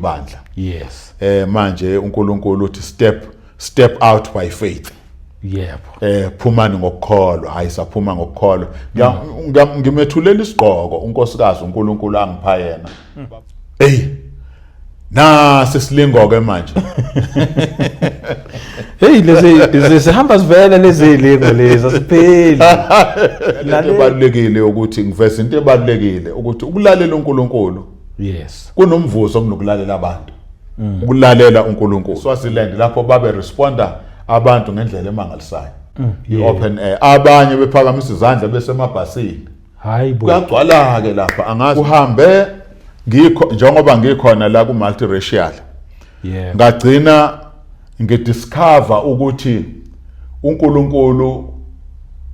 bandla. Yes. Manje uNkulunkulu uthi step out by faith. Yebo. Phumani ngokukholwa, ayisaphuma ngokukholwa. Ngimethulela isigqoko unkosikazi uNkulunkulu angipha yena. Sesilingo ke manje. Hey lezi sihamba sivela lezi lingo lezi asipheli. Into ebalulekile ukuthi ngivese into ebalulekile ukuthi ukulalela uNkulunkulu. Yes. Kunomvuzo kunokulalela abantu. Ukulalela uNkulunkulu. Swaziland lapho babe responder abantu ngendlela emangalisayo. I-open air. Abanye bephakamisa izandla besemabhasini. Hayibo. Kuyagcwala ke lapha angazi uhambe njengoba ngikhona la ku multiracial. Yeah. Ngagcina ngidiscover ukuthi uNkulunkulu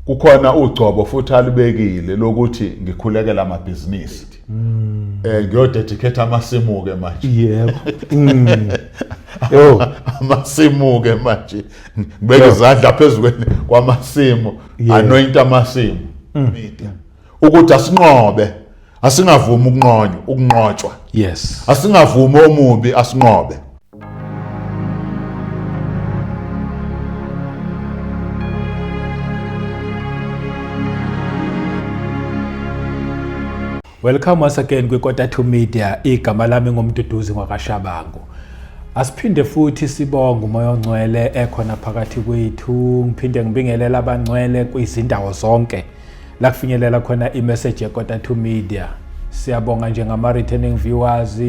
kukhona ugcobo futhi alibekile lokuthi ngikhulekela amabhizinisi. Ngiyodedicate amasimu ke manje. Yebo. Amasimu ke manje. Ngibeke izandla phezulu kwamasimu, anoint amasimu. Ukuthi asinqobe, asingavumi ukunqotshwa. Yes. Asingavumi omubi asinqobe. Welcome once again kwiKota2 Media. Igama lami ngomduduzi ngwakashabangu. Asiphinde futhi sibonge umoya ongcwele ekhona phakathi kwethu. Ngiphinde ngibingelela abangcwele kwizindawo zonke la kufinyelela khona imessage yeKota2 Media. Siyabonga njengama returning viewers.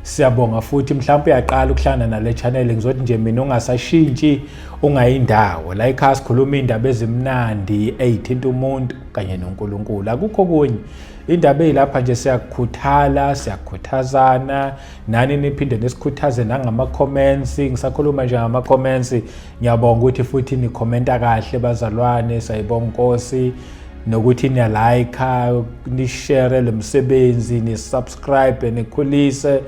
Siyabonga futhi mhlawumbe uyaqala ukuhlangana nale channel ngizothi nje mina ungasashintshi ungayindawo la ekhaya sikhuluma indaba ezimnandi ezithinta umuntu kanye noNkulunkulu. Akukho kunye indaba ezilapha nje siyakukhuthala, siyakhuthazana, nani niphinde nesikhuthaze nangama comments. Ngisakhuluma nje ngama comments. Ngiyabonga ukuthi futhi ni commenta kahle bazalwane, sayibonga Nkosi, nokuthi niya like, ni share le msebenzi, ni subscribe, nikhulise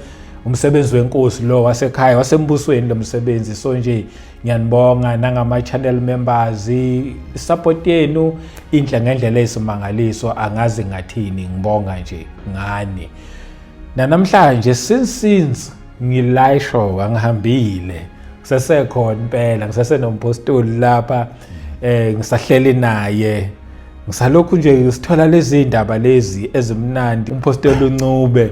umsebenzi wenkosi lo wasekhaya wasembusweni lo msebenzi. So nje ngiyanibonga nangama channel members, support yenu inhle ngendlela esimangaliso, angazi ngathini, ngibonga nje ngani. Namhlanje since ngilayisho angihambile kusesekhona impela, ngisesenomphostoli lapha, ngisahleli naye, ngisalokhu nje sithola lezi indaba lezi ezimnandi. Umphostoli uNcube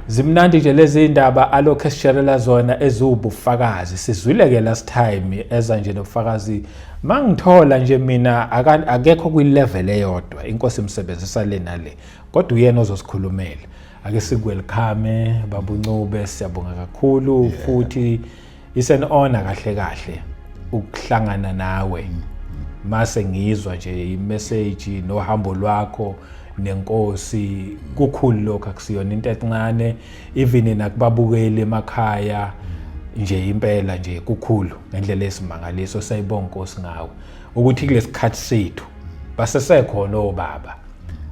zimnandi nje lezi indaba alokho esishalela zona ezubufakazi. Sizwile ke last time eza nje nobufakazi. Mangithola nje mina akekho kwi-level eyodwa inkosi imsebenzisa le nale, kodwa uyena ozosikhulumela. Ake sikwelcome baba uNcube, siyabonga kakhulu futhi it's an honor kahle ukuhlangana nawe. Mase ngizwa nje imessage nohambo lwakho nenkosi, kukhulu lokho, akusiyona into encane, even nakubabukeli emakhaya nje impela nje kukhulu ngendlela esimangaliso. Sayibonga Nkosi ngawe ukuthi kulesikhathi sethu basesekhona obaba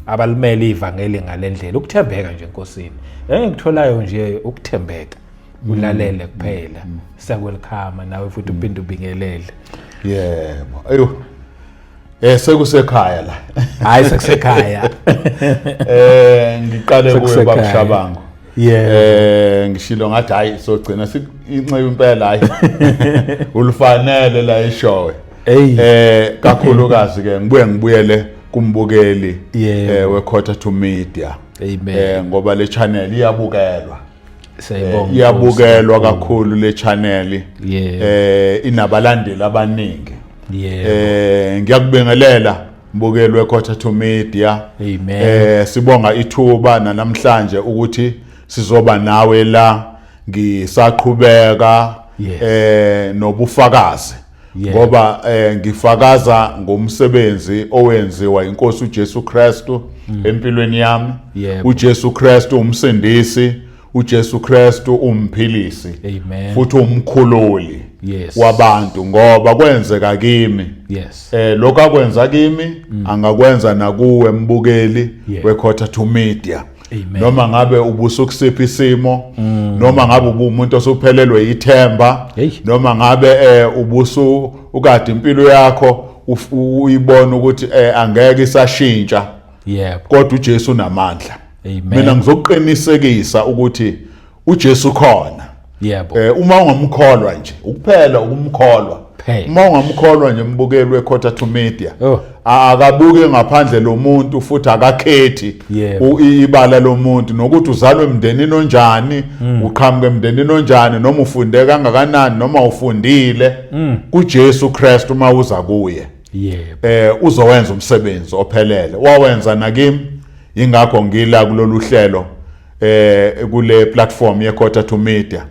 abalimele ivangeli ngalendlela, ukuthembeka nje enkosini. Engikutholayo nje ukuthembeka, ulalele kuphela. Siyakwelcome nawe futhi uphinde ubingelele. Yebo. Sekusekhaya la. Hayi sekusekhaya. Ngiqale kuwe bakushabangu. Ngishilo ngathi hayi sogcina inceyo impela hayi. Ulifanele la eshowe. Kakhulukazi ke ngibuyele kumbukeli weKota2 Media. Amen. Ngoba le channel iyabukelwa. Sayibonga. Iyabukelwa kakhulu le channel. Inabalandeli abaningi. Ngiyakubingelela mbukeli weKota2 Media. Amen. Sibonga ithuba namhlanje ukuthi sizoba nawe la ngisaqhubeka nobufakazi, ngoba ngifakaza ngomsebenzi owenziwa inkosi uJesu Kristu empilweni yami. uJesu Kristu umsindisi, uJesu Kristu umphilisi, futhi umkhululi wabantu, ngoba kwenzeka kimi. Lokho akwenza kimi angakwenza nakuwe mbukeli weKota2 Media. Noma ngabe ubusukusiphi isimo, noma ngabe umuntu osuphelelwe ithemba, noma ngabe ubusu ukade impilo yakho uyibona ukuthi angeke isashintsha, kodwa uJesu unamandla. Mina ngizokuqinisekisa ukuthi uJesu khona. Yebo. Uma ungamkholwa nje ukuphela ukumkholwa. Uma ungamkholwa nje mbukeli weQuarter to Media akabuke ngaphandle lomuntu futhi akakhethi ibala lomuntu nokuthi uzalwe emndenini onjani uqhamuke emndenini onjani noma ufunde kangakanani noma ufundile kuJesu Kristu uma uza kuye uzowenza umsebenzi ophelele wawenza nakimi ingakho ngila kulolu hlelo kule platform yeQuarter to Media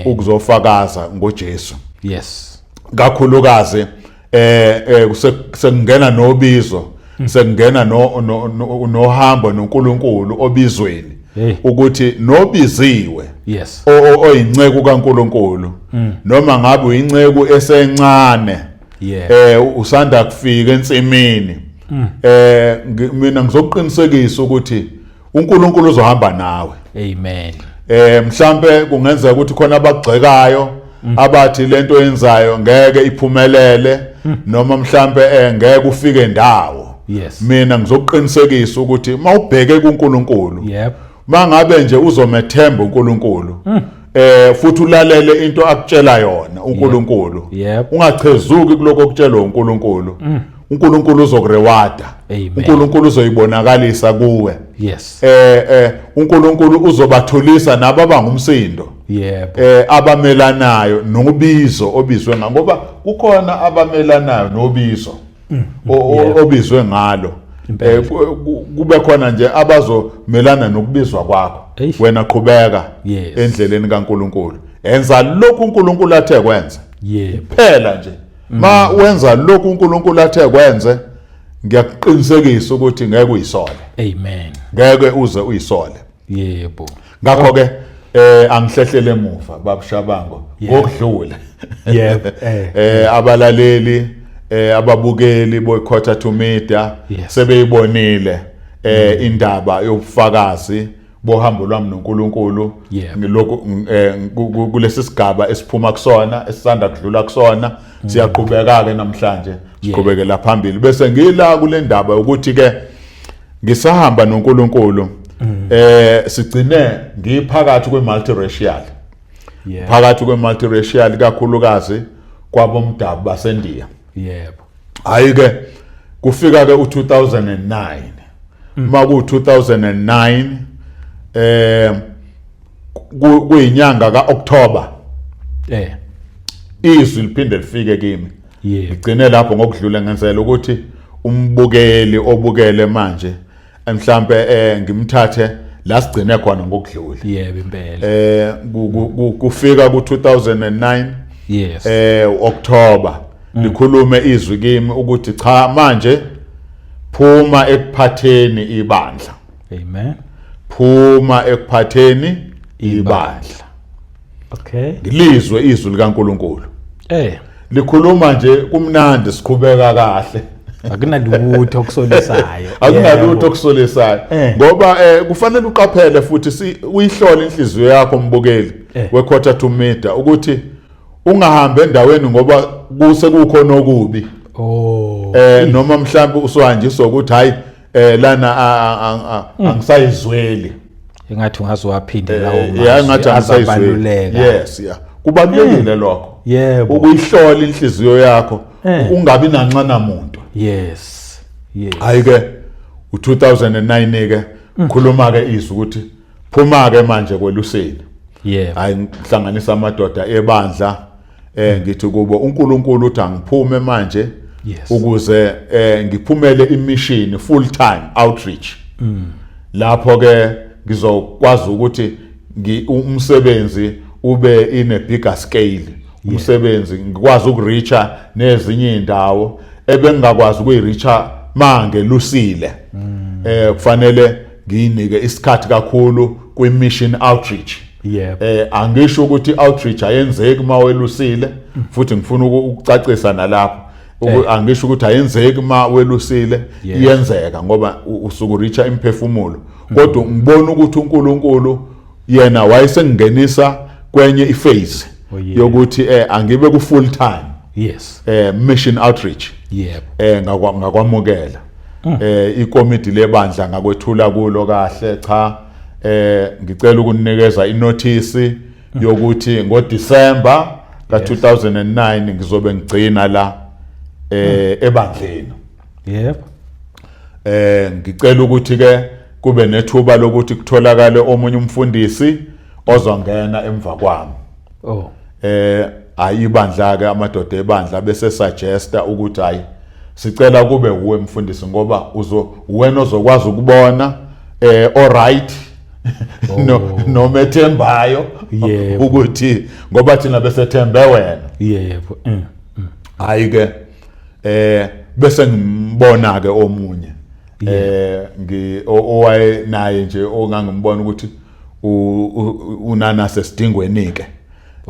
ukuzofakaza ngoJesu. Yes. Kakhulukazi sekungena nobizo sekungena nohambo noNkulunkulu obizweni ukuthi nobiziwe oyinceku kaNkulunkulu noma ngabe uyinceku esencane usanda kufika ensimini mina ngizokuqinisekisa ukuthi uNkulunkulu uzohamba nawe. Amen. Mhlambe kungenzeka ukuthi khona abagxekayo abathi lento yenzayo ngeke iphumelele noma mhlambe ngeke ufike ndawo. Mina ngizokuqinisekisa ukuthi mawubheke kuNkulunkulu mangabe nje uzomethemba uNkulunkulu futhi ulalele into akutshela yona uNkulunkulu ungachezuki kuloko okutshelwa uNkulunkulu uNkulunkulu uzokurewada uNkulunkulu uzoyibonakalisa kuwe uNkulunkulu uzobathulisa nabo abangumsindo abamelanayo nobizo obizwe ngoba kukhona abamelanayo nobizo obizwe ngalo kube khona nje abazomelana nokubizwa kwakho wena qhubeka endleleni kaNkulunkulu enza lokhu uNkulunkulu athe kwenza phela nje ma wenza lokhu uNkulunkulu athe kwenze ngiyakuqinisekisa ukuthi ngeke uyisole. Amen. Ngeke uze uyisole. Yebo. Ngakho ke angihlehlele emuva babushabango ngokudlula. Yebo. Abalaleli ababukeli boQuarter to Media sebeyibonile indaba yobufakazi bohambo lwami noNkulunkulu ngiloko kulesi sigaba esiphuma kusona esisanda kudlula kusona siyaqhubeka ke namhlanje siqhubekela phambili bese ngila kule ndaba ukuthi ke ngisahamba noNkulunkulu sigcine ngiphakathi kwemultiracial phakathi kwemultiracial kakhulukazi kwabomdabu baseNdiya. Yebo. Hayi ke kufika ke u2009 maku 2009 kuyinyanga kaOctober izwi liphinde lifike kimi ngigcine lapho ngokudlula ngenzela ukuthi umbukeli obukele manje mhlambe ngimthathe la sigcine khona ngokudlula. Yebo impela. Kufika ku2009 October likhulume izwi kimi ukuthi cha manje phuma ekuphatheni ibandla. Amen. Phuma ekuphatheni ibandla. Okay. Ngilizwe izwi likaNkulunkulu. Likhuluma nje kumnandi siqhubeka kahle. Akunalutho okusolisayo. Akunalutho okusolisayo. Ngoba kufanele uqaphele futhi uyihlole inhliziyo yakho mbukeli weQuarter to Media ukuthi ungahambe endaweni ngoba kuse kukhona okubi. Noma mhlawumbe usohanjiswa ukuthi hayi lana angisayizweli. Engathi ungazowaphinde lawo ngathi azabaluleka. Yes, kubalulekile lokho. Yebo. Ukuyihlola inhliziyo yakho ungabi nancana muntu. Yes. Hayi ke u2009 ke khuluma ke izwi ukuthi phuma ke manje kweluseni. Hayi ngihlanganisa amadoda ebandla ngithi kubo uNkulunkulu uthi angiphume manje ukuze ngiphumele imission full time outreach. Lapho ke ngizokwazi ukuthi umsebenzi ube in a bigger scale. Umsebenzi ngikwazi ukureacha nezinye indawo ebengakwazi ukuyireacha mange lusile. Kufanele nginike isikhathi kakhulu kwi-mission outreach. Angisho ukuthi outreach ayenzeki mawelusile futhi ngifuna ukucacisa nalapho angisho ukuthi ayenzeki mawelusile iyenzeka ngoba usukureacha imphefumulo kodwa ngibona ukuthi uNkulunkulu yena wayesengingenisa kwenye iphase yokuthi angibe ku full time mission outreach. Ngakwamukela ikomiti lebandla ngakwethula kulo kahle cha ngicela ukunikeza inotice yokuthi ngoDisemba ka2009 ngizobe ngigcina la ebandleni. Yebo. Ngicela ukuthi ke kube nethuba lokuthi kutholakale omunye umfundisi ozongena emva kwami. Oh. Ayibandla ke amadoda ebandla bese suggesta ukuthi hayi sicela kube uwe mfundisi ngoba wena ozokwazi ukubona alright no methembayo ukuthi ngoba thina bese thembe wena. Yebo. Hayi ke bese ngimbona ke omunye owaye naye nje ongangimbona ukuthi unana sesidingweni ke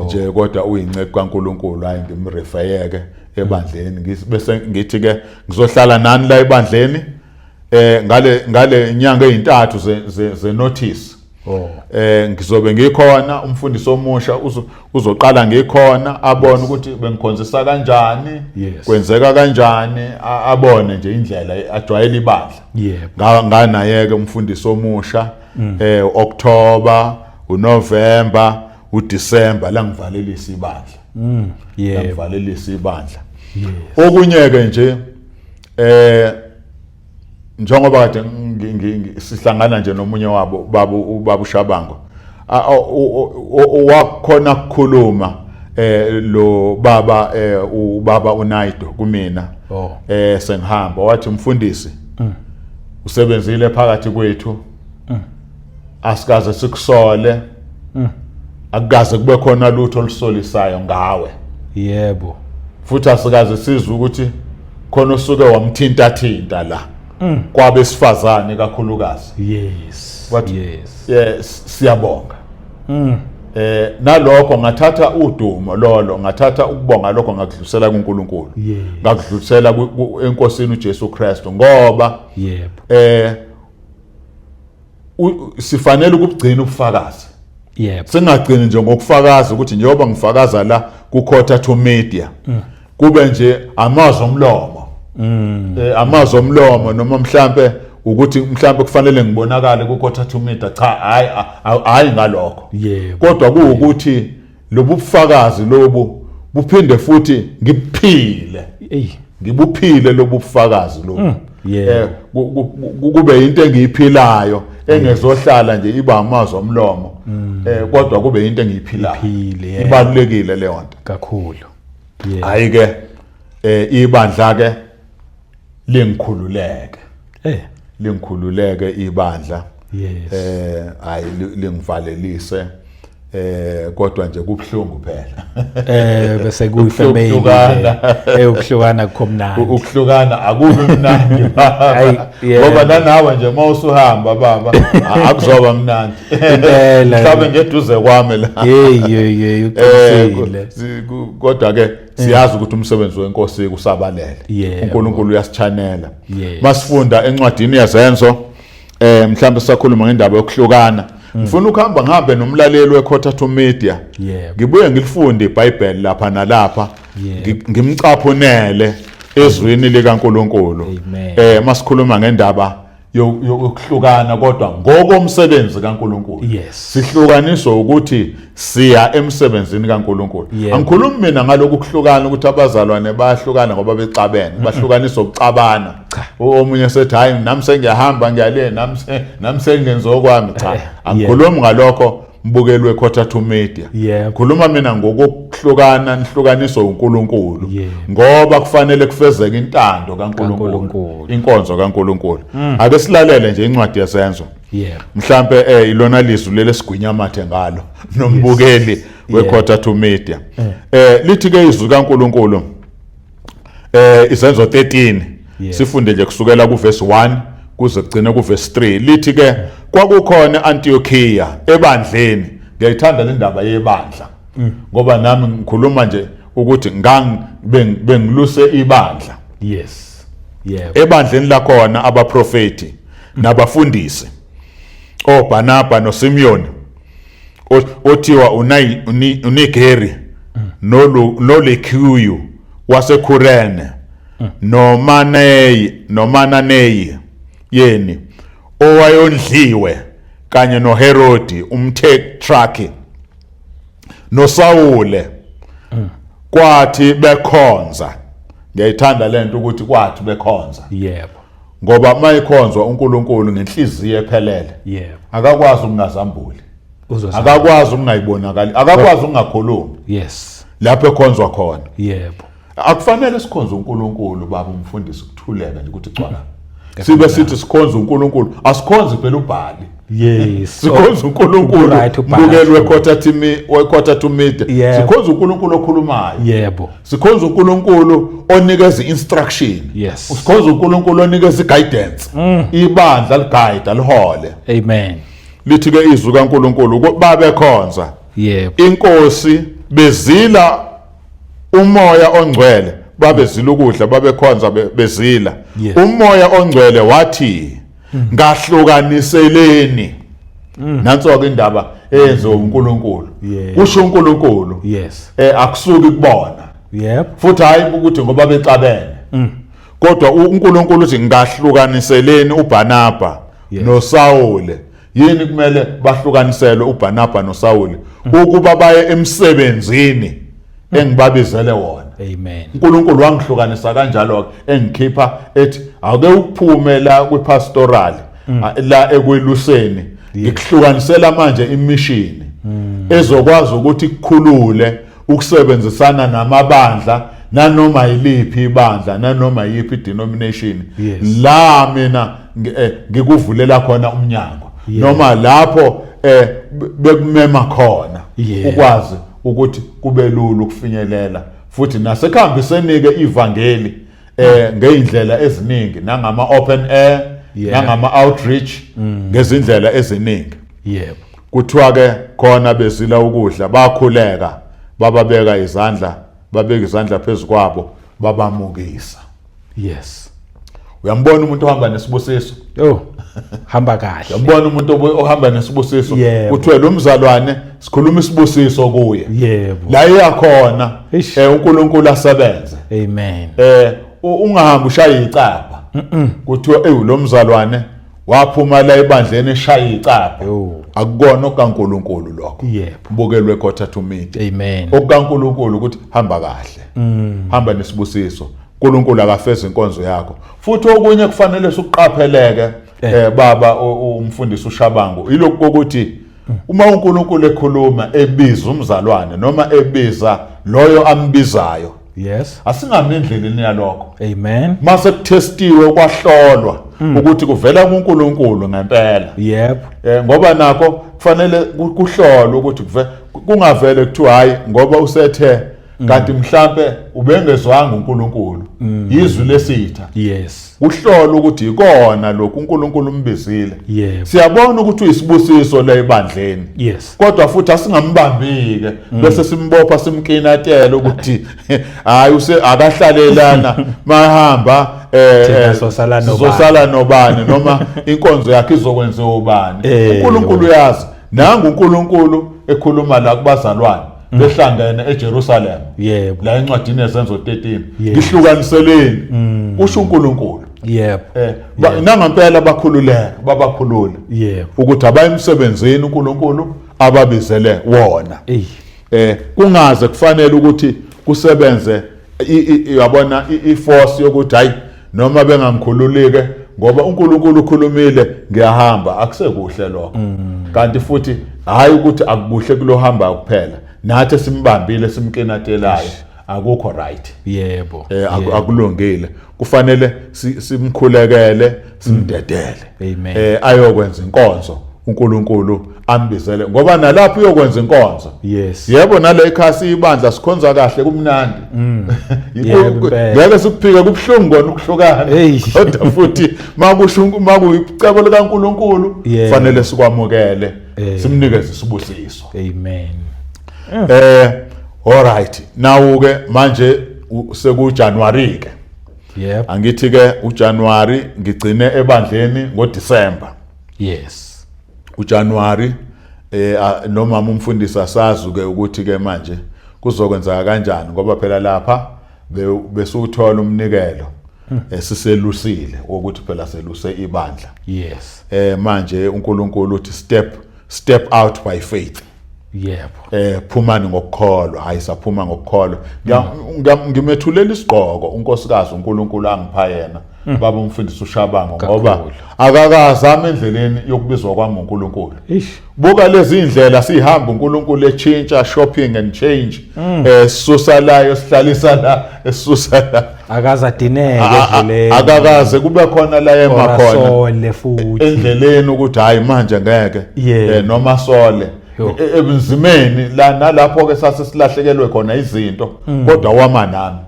nje kodwa uyinceku kaNkuluNkulu hayi ngimrefayeke ebandleni bese ngithi ke ngizohlala nani la ebandleni ngale inyanga ezintathu ze notice. Ngizobe ngikhona umfundisi omusha uzoqala ngikhona abone ukuthi bengikhonzisa kanjani kwenzeka kanjani abone nje indlela ajwayele ibandla. Nganaye ke umfundisi omusha October, uNovember, uDisemba la ngivalelisa ibandla. Ngivalelisa ibandla. Okunye ke nje njengoba kade sihlangana nje nomunye wabo ubaba uShabango wakhona ukukhuluma lo baba ubaba uNaido kumina sengihamba wathi mfundisi usebenzile phakathi kwethu asikaze sikusole akukaze kube khona lutho olusolisayo ngawe. Yebo. Futhi asikaze sizwe ukuthi khona usuke wamthinta la kwabesifazane kakhulukazi. Yes. Yes, siyabonga. Nalokho ngathatha udumo lolo ngathatha ukubonga lokho ngakudlulisela kuNkulunkulu. Ngakudlulisela enkosini uJesu Kristu ngoba sifanele ukugcina ubufakazi. Singagcini nje ngokufakaza ukuthi njengoba ngifakaza la kukhotha to media kube nje amazwi omlomo. Amazwi omlomo noma mhlambe ukuthi mhlambe kufanele ngibonakale kukhotha to media cha hayi ngalokho. Kodwa kuukuthi lobu bufakazi lobu buphinde futhi ngibuphile. Ngibuphile lobu bufakazi lobu. Kube into engiyiphilayo engezohlala nje iba amazwi omlomo kodwa kube into engiyiphilayo. Ibalulekile le nto kakhulu. Hayi ke ibandla ke lingikhululeke. Lingikhululeke ibandla. Hayi lingivalelise kodwa nje kubhlungu phela. Bese kuyifamily ukuhlukana khomnandi. Ukuhlukana akubi mnandi ngoba nawe nje mawusuhamba baba akuzoba mnandi. Mhlawumbe ngeduze kwami la. Uqinisile. Kodwa ke siyazi ukuthi umsebenzi wenkosi kusabalele. uNkulunkulu uyasichanela. Masifunda encwadini yazenzo mhlawumbe sisakhuluma ngendaba yokuhlukana. Ngifuna ukuhamba ngihambe nomlaleli wekhotha to media. Ngibuye ngilifunde iBhayibheli lapha nalapha. Ngimcaphunele ezwini likaNkulunkulu. Masikhuluma ngendaba yokuhlukana kodwa ngokomsebenzi kaNkulunkulu. Sihlukaniswa ukuthi siya emsebenzini kaNkulunkulu. Angikhulumi mina ngalokho ukuhlukana ukuthi abazalwane bayahlukana ngoba becabene, bahlukaniswa ukucabana. Omunye sethi hayi nami sengiyahamba ngiyale nami sengenza okwami cha. Angikhulumi ngalokho mbukeli wekhotha to media. Ngikhuluma mina ngokuhlukana nihlukaniswa uNkulunkulu ngoba kufanele kufezeke intando kaNkulunkulu, inkonzo kaNkulunkulu. Ake silalele nje incwadi yasenzo. Mhlambe ilona lizwi lelesigwinyamathe ngalo nombukeli wekhotha to media. Lithi ke izwi kaNkulunkulu isenzo 13 sifunde nje kusukela kuverse 1 kuze kugcine kuverse 3. Lithi ke kwakukhona Antiochia ebandleni. Ngiyayithanda le ndaba yebandla ngoba nami ngikhuluma nje ukuthi bengiluse ibandla. Ebandleni la khona abaprofeti nabafundisi oBarnaba noSimeon othiwa uNigeri noLukiyu waseKurene noMananeyi yeni owayondliwe kanye noHerodi umTetrarchy noSawule kwathi bekhonza. Ngiyayithanda lento ukuthi kwathi bekhonza. Yebo. Ngoba mayikhonzwa uNkulunkulu ngenhliziyo ephelele. Yebo. Akakwazi ukungazambuli. Akakwazi ukungayibonakali, akakwazi ukungakhulumi. Yes. Lapho ekhonzwa khona. Yebo. Akufanele sikhonze uNkulunkulu baba umfundisi ukuthuleka nje ukuthi cwala. Sibe sithi sikhonze uNkulunkulu, asikhonze phela uBhali. Yes. Sikhonze uNkulunkulu mbukeli wekhotha to media. Sikhonze uNkulunkulu okhulumayo. Yebo. Sikhonze uNkulunkulu onikeza instruction. Yes. Sikhonze uNkulunkulu onikeza guidance. Ibandla ligayida lihole. Amen. Lithi ke izwi kaNkulunkulu babekhonza. Yebo. Inkosi bezila umoya ongcwele, babezila ukudla babekhonza bezila. Umoya ongcwele wathi ngahlukaniseleni. Nanso ke indaba eyenziwa uNkulunkulu. Kusho uNkulunkulu. Yes. Akusuki kubona. Yep. Futhi hayi ukuthi ngoba bexabene. Kodwa uNkulunkulu uthi ngahlukaniseleni uBarnaba noSawule. Yini kumele bahlukaniselwe uBarnaba noSawule ukuba baye emsebenzini engibabizele wona. Amen. uNkulunkulu wangihlukanisa kanjalo engikhipha ethi ake uphume la kwipastoral la ekweluseni ngikuhlukanisela manje imishini ezokwazi ukuthi ukukhulule ukusebenzisana namabandla nanoma yiliphi ibandla nanoma yiphi denomination la mina ngikuvulela khona umnyango noma lapho bekumema khona ukwazi ukuthi kube lula ukufinyelela futhi nasekhambiseni ke ivangeli ngeindlela eziningi nangama open air nangama outreach ngezindlela eziningi. Yebo. Kuthiwa ke khona bezila ukudla bakhuleka bababeka izandla babeka izandla phezukwabo babamukisa. Yes. Uyambona umuntu ohamba nesibusiso? Oh. Hamba kahle. Uyambona umuntu ohamba nesibusiso kuthiwa lo mzalwane sikhuluma isibusiso kuye. Yebo. La iyakhona uNkulunkulu asebenze. Amen. Ungahambi ushaya icapha. Kuthiwa lo mzalwane waphuma la ebandleni eshaya icapha. Akukona okaNkulunkulu lokho. Yebo. Mbukelwe ekhotha to media. Amen. OkaNkulunkulu ukuthi hamba kahle. Hamba nesibusiso. uNkulunkulu akafeza inkonzo yakho. Futhi okunye kufanele suqapheleke baba umfundisi uShabangu ilokho ukuthi uma uNkulunkulu ekhuluma ebiza umzalwane noma ebiza loyo ambizayo. Yes. Asingami endleleni yalokho. Amen. Mase kuthestiwe kwahlolwa ukuthi kuvela kuNkulunkulu ngempela. Yep. Ngoba nakho kufanele kuhlolwe ukuthi kungavele kuthiwa hayi ngoba usethe kanti mhlambe ubengezwanga uNkulunkulu izwi lesitha. Yes. Kuhlola ukuthi ikona lokhu uNkulunkulu umbizile. Yes. Siyabona ukuthi uyisibusiso la ebandleni. Yes. Kodwa futhi asingambambike bese simbopha simkinatela ukuthi hayi akahlalelana mahamba sizosala nobani noma inkonzo yakhe izokwenziwa ubani. uNkulunkulu uyazi nangu uNkulunkulu ekhuluma la kubazalwane behlangene eJerusalem. Yebo. La encwadini yezenzo 13 ngihlukaniseleni usho uNkulunkulu. Yebo. Nangempela bakhululeka babakhulule. Yebo. Ukuthi abayimsebenzini uNkulunkulu ababizele wona. Kungaze kufanele ukuthi kusebenze yabona iforce yokuthi hayi noma bengangikhululike ngoba uNkulunkulu ukhulumile ngiyahamba akusekuhle lokho. Kanti futhi hayi ukuthi akukuhle kulohamba kuphela nathi simbambile simkenatelayo akukho right. Yebo. Akulungile kufanele simkhulekele simdedele. Amen. Ayokwenza inkonzo uNkulunkulu ambizele ngoba nalapho uyokwenza inkonzo. Yes. Yebo nale ikhasi ibandla sikhonza kahle kumnandi. Ngeke sikuphike kubhlungu kona ukuhlukana. Kodwa futhi makuyicebo likaNkulunkulu kufanele sikwamukele simnikeze isibusiso. Amen. Alright. Now ke manje sekuJanuary ke. Yep. Angithi ke uJanuary ngigcine ebandleni ngoDisemba. Yes. uJanuary noma umfundisi asazi ke ukuthi ke manje kuzokwenza kanjani ngoba phela lapha besuthola umnikelo siselusile ukuthi phela seluse ibandla. Yes. Manje uNkulunkulu uthi step out by faith. Yebo. Phumani ngokukholwa, hayi saphuma ngokukholwa. Ngimethulela isigqoko unkosikazi uNkulunkulu angipha yena baba umfundisi uShabango ngoba akakazama endleleni yokubizwa kwami uNkulunkulu. Buka lezi indlela sihamba uNkulunkulu echange shopping and change. Sisusa la sihlalisa la esisusa la. Akaza dineke endleleni. Akakaze kube khona la emakhona. Sole futhi. Endleleni ukuthi hayi manje ngeke noma sole. Ebunzimeni la nalapho ke sase silahlekelwe khona izinto kodwa wama nami.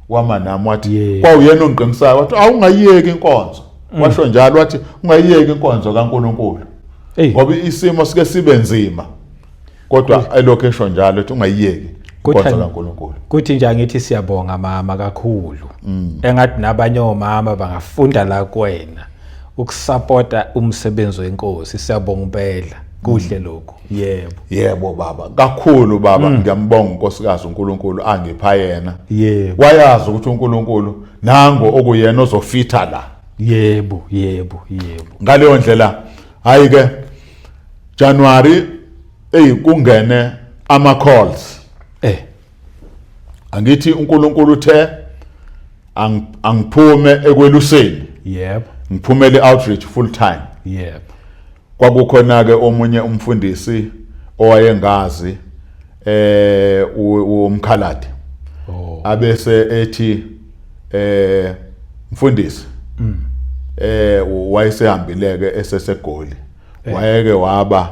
Wama nami wathi kwawuyena ongiqinisayo wathi awungayiyeki inkonzo. Washo njalo wathi ungayiyeki inkonzo kaNkulunkulu. Ngoba isimo sike sibe nzima. Kodwa elocation njalo ethi ungayiyeki inkonzo kaNkulunkulu. Kuthi nje ngithi siyabonga mama kakhulu. Engathi nabanye omama bangafunda la kuwena ukusupporta umsebenzi wenkosi. Siyabonga impela. Kuhle lokho. Yebo. Yebo baba. Kakhulu baba ngiyambonga unkosikazi uNkulunkulu angipha yena. Yebo. Wayazi ukuthi uNkulunkulu nango okuyena ozofitha la. Yebo. Ngaleyo ndlela hayi ke January kungene ama calls. Angithi uNkulunkulu uthe angiphume ekweluseni. Yebo. Ngiphumele outreach full time. Yebo. Kwakukhona ke omunye umfundisi owayengazi umkhaladi. Abese ethi mfundisi wayesehambileke esesegoli. Wayeke waba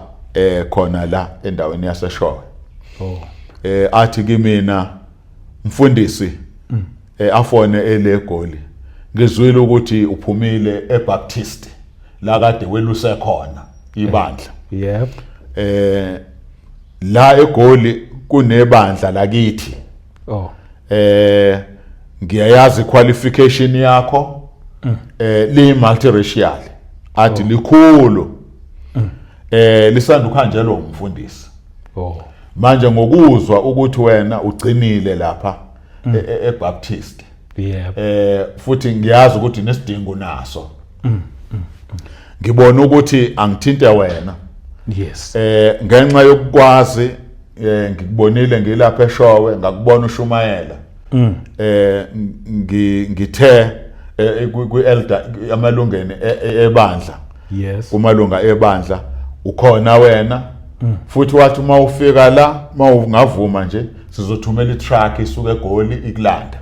khona la endaweni yaseShowe. Athi kimina mfundisi afone elegoli ngizwile ukuthi uphumile eBaptist la kade weluse khona ibandla. Yep. La eGoli kunebandla lakithi. Ngiyayazi qualification yakho li multiracial. Athi likhulu. Lisanda ukhanjelwa umfundisi. Manje ngokuzwa ukuthi wena ugcinile lapha eBaptist. Yep. Futhi ngiyazi ukuthi nesidingo naso. Ngibona ukuthi angithinte wena. Yes. Ngenxa yokukwazi ngikubonile ngilapha eShowe ngakubona uShumayela. Ngithe kwi-elder amalungeni ebandla. Yes. Kumalunga ebandla ukhona wena. Futhi wathi uma ufika la ungavuma nje sizothumela itruck isuke eGoli ikulanda.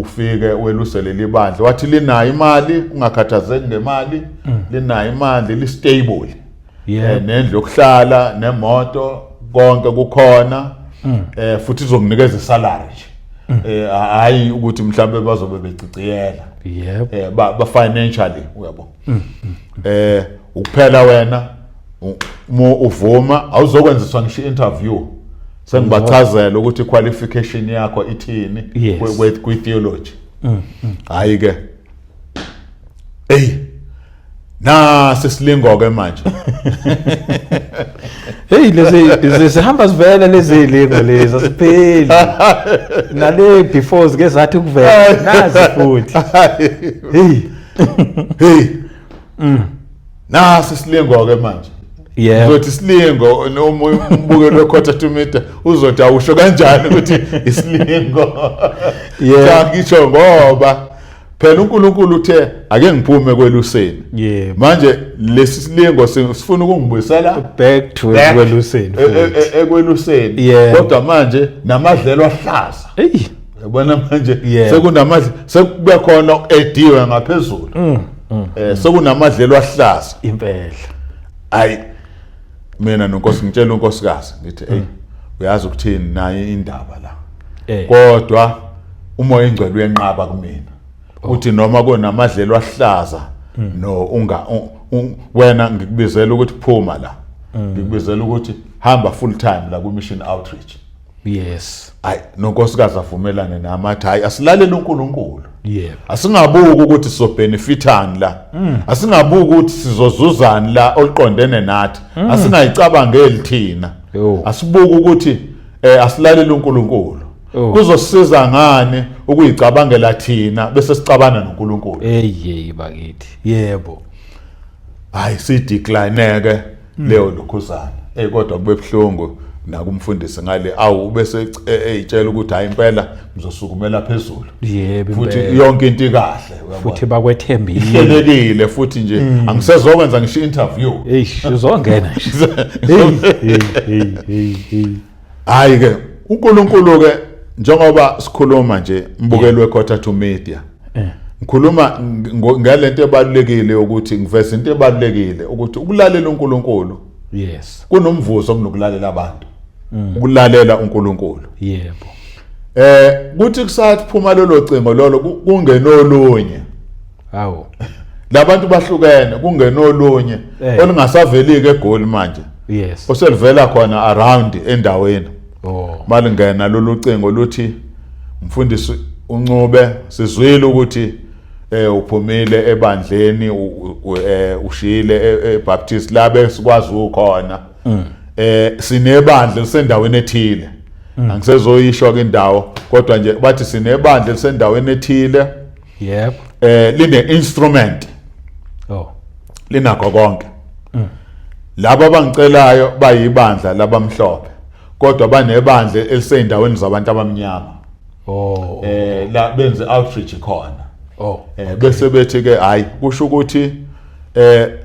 Ufike welusele libandla wathi linayo imali ungakhathazeki ngemali linayo imali li stable nendlu yokuhlala nemoto konke kukhona futhi izokunikeza isalary nje hayi ukuthi mhlambe bazobe beciciyela ba financially uyabo ukuphela wena uvuma awuzokwenziswa ngisho interview sengibachazela ukuthi qualification yakho ithini kwi theology. Hayi ke na sesilingo ke manje. Lezi sihamba sivela lezi lingo lezi asipheli. Nale before sike zathi ukuvela nazi futhi. Na sesilingo ke manje. Uzothi isilingo noma umbukelo wequarter meter uzothi awusho kanjani ukuthi isilingo. Ngisho ngoba phela uNkulunkulu uthe ake ngiphume kweluseni. Manje lesi silingo sifuna ukungibuyisela back to ekweluseni. Ekweluseni. Kodwa manje namadlelo ahlaza. Yabona manje sekunamadlelo sekube khona ediwe ngaphezulu. Sekunamadlelo ahlaza impela. Hayi mina nonkosi ngitshela unkosikazi ngithi uyazi ukuthini naye indaba la. Kodwa umoya ingcwele uyenqaba kumina. Uthi noma kunamadlelo ahlaza no wena ngikubizela ukuthi phuma la. Ngikubizela ukuthi hamba full time la ku mission outreach. Yes. Hayi nonkosikazi avumelane nami athi hayi asilalele uNkulunkulu. Yebo. Asingabuki ukuthi sizobenefitani la. Asingabuki ukuthi sizozuzana la oliqondene nathi. Asingayicabangeli thina. Asibuki ukuthi asilalele uNkulunkulu. kuzosiza ngani ukuyicabangela thina bese sicabana noNkulunkulu hey bakithi yebo hayi sidecline ke leyo lokhuzana kodwa kube buhlungu nakumfundisi ngale awu bese eyitshela ukuthi hayi impela ngizosukumela phezulu yebo futhi yonke into ikahle futhi bakwethembile ihlelekile futhi nje angisezokwenza ngisho interview uzongena hey hayi ke uNkulunkulu ke njengoba sikhuluma nje mbukelo weKhotatha to Media ngikhuluma ngalento ebalulekile ukuthi ngiveze into ebalulekile ukuthi ukulalela uNkulunkulu yes kunomvuzo kunokulalela abantu ukulalela uNkulunkulu yebo kuthi kusathi phuma lelo cingo lolo kungenolunye hawo labantu bahlukene kungenolunye olungasavelike eGoli manje yes oselivela khona around endaweni malingena lolu cingo luthi mfundisi uNcube sizwile ukuthi uphumile ebandleni ushile eBaptist labe sikwazi ukhona sinebandla lisendaweni ethile angisezoyisho ke indawo kodwa nje bathi sinebandla lisendaweni ethile yep line instrument linakho konke laba abangicelayo bayibandla labamhlophe kodwa banebandla elisendaweni zabantu abamnyama la benze outreach khona bese bethi ke hayi kusho ukuthi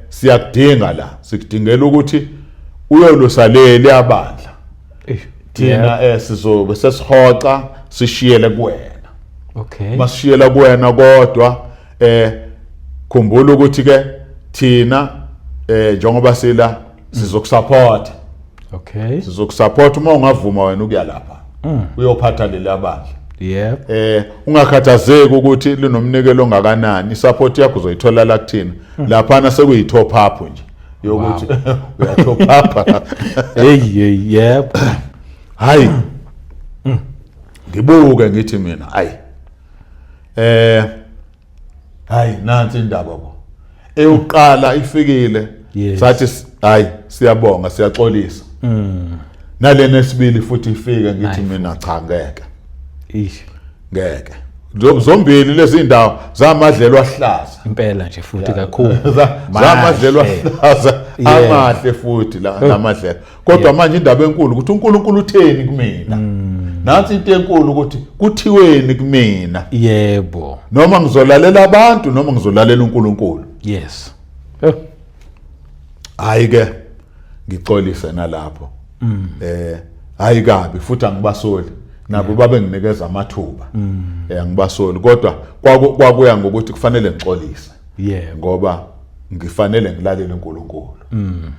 siyakudinga la sikudingela ukuthi uyolusalele abandla thina sizobe sesihoxa sishiyele kuwena masishiyela kuwena kodwa khumbula ukuthi ke thina njengoba sila sizokusupport sizokusupport uma ungavuma wena ukuya lapha uyophatha leli abandla yep ungakhathazeki ukuthi linomnikelo ongakanani isupport yakho uzoyithola la kuthina lapha sekuyi top up nje yokuthi uya top up hey yep hayi ngibuke ngithi mina hayi nansi indaba bo eyokuqala ifikile sathi hayi siyabonga siyaxolisa nalena esibili futhi ifike ngithi mina cha ngeke zombili lezi indawo zamadlelo ahlaza impela nje futhi kakhulu zamadlelo ahlaza amahle futhi lamadlelo kodwa manje indaba enkulu ukuthi uNkulunkulu utheni kumina nansi into enkulu ukuthi kuthiweni kumina yebo noma ngizolalela abantu noma ngizolalela uNkulunkulu yes hayi ke ngixolise nalapho hayi kabi futhi angibasoli nabo babe nginikeza amathuba angibasoli kodwa kwakuya ngokuthi kufanele ngixolise ngoba ngifanele ngilalele uNkulunkulu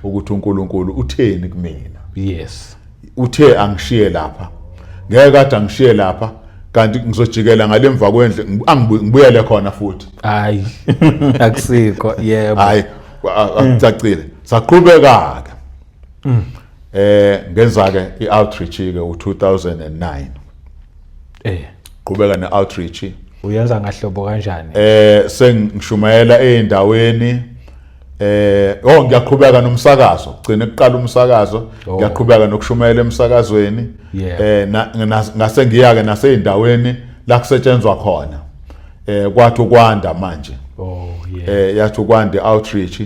ukuthi uNkulunkulu utheni kumina yes uthe angishiye lapha ngeke kade angishiye lapha kanti ngizojikela ngalemva kwendle ngibuyele khona futhi hayi akusikho yebo hayi akucacile saqhubeka ke ngenza ke i-outreach ke u2009 qhubeka ne-outreach uyenza ngahlobo kanjani sengishumayela eindaweni ngiyaqhubeka nomsakazo gcina ekuqala umsakazo ngiyaqhubeka nokushumayela emsakazweni ngase ngiyake naseindaweni la kusetshenzwa khona kwathi ukwanda manje yathi ukwanda outreach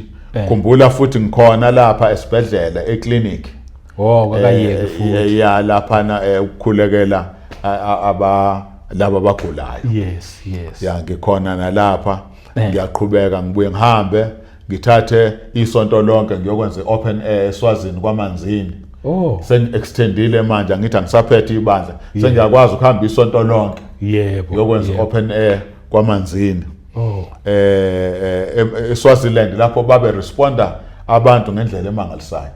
khumbula futhi ngikhona lapha esibhedlela eclinic kwakayeke futhi ya lapha na ukukhulekela laba abagulayo yes ya ngikhona nalapha ngiyaqhubeka ngibuye ngihambe ngithathe isonto lonke ngiyokwenza open air eSwazini kwaManzini sengi-extendile manje ngithi angisaphethe ibandla sengiyakwazi ukuhamba isonto lonke yebo ngiyokwenza open air kwaManzini eSwaziland lapho babe responda abantu ngendlela emangalisayo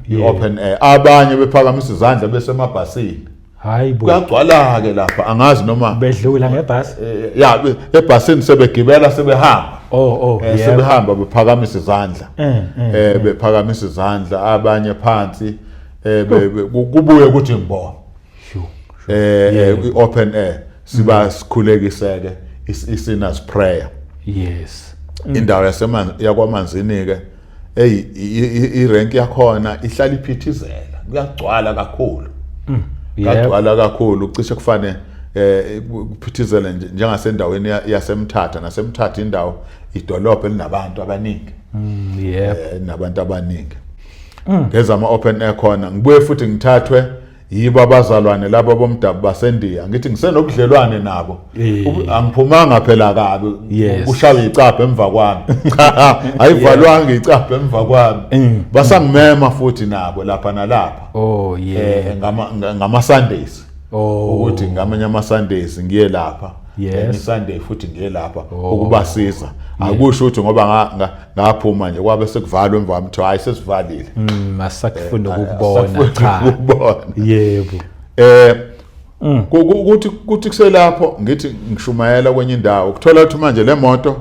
i-open air abanye bephakamisa izandla besemabhasini hayi bo kuyagcwala ke lapha angazi noma bedlula ngebhasi ya ebhasini sebegibela sebehamba sebehamba bephakamisa izandla bephakamisa izandla abanye phansi kubuye ukuthi ngibona i-open air siba sikhulekiseke i-sinners prayer yes indawo yakwaManzini ke irank yakhona ihlala iphithizela kuyagcwala kakhulu Kagcwala kakhulu ucishe kufane kuphithizele njengasendaweni yaseMthatha naseMthatha indawo idolobha elinabantu abaningi. Nabantu abaningi. Ngeza ama open air khona ngibuye futhi ngithathwe yibo abazalwane labo bomdabu baseNdiya ngithi ngisenobudlelwane nabo angiphumanga phela kabi ushawa icapha emva kwami ayivalwanga icapha emva kwami basangimema futhi nabo lapha nalapha ngama Sundays ukuthi ngamanye ama Sundays ngiye lapha Sunday futhi ngiye lapha ukubasiza akusho ukuthi ngoba ngaphuma nje kwabe sekuvalwa emva kwami hayi sesivalile masakufunda ukubona cha yebo ukuthi kuselapho ngithi ngishumayela kwenye indawo ukuthola ukuthi manje le moto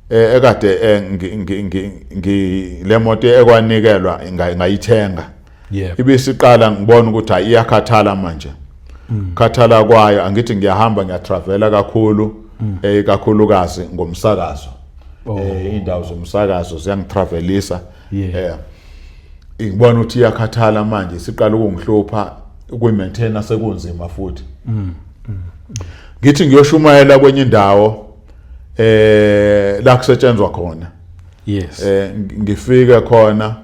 ekade le moto ekwanikelwa ngayithenga ibisiqala ngibona ukuthi iyakhathala manje khathala kwayo angithi ngiyahamba ngiyatravela kakhulu kakhulukazi ngomsakazo indawo zomsakazo ziyangitravelisa ngibona ukuthi iyakhathala manje siqala ukungihlupha ukuyimaintaina sekunzima futhi ngithi ngiyoshumayela kwenye indawo la kusetshenzwa khona ngifike khona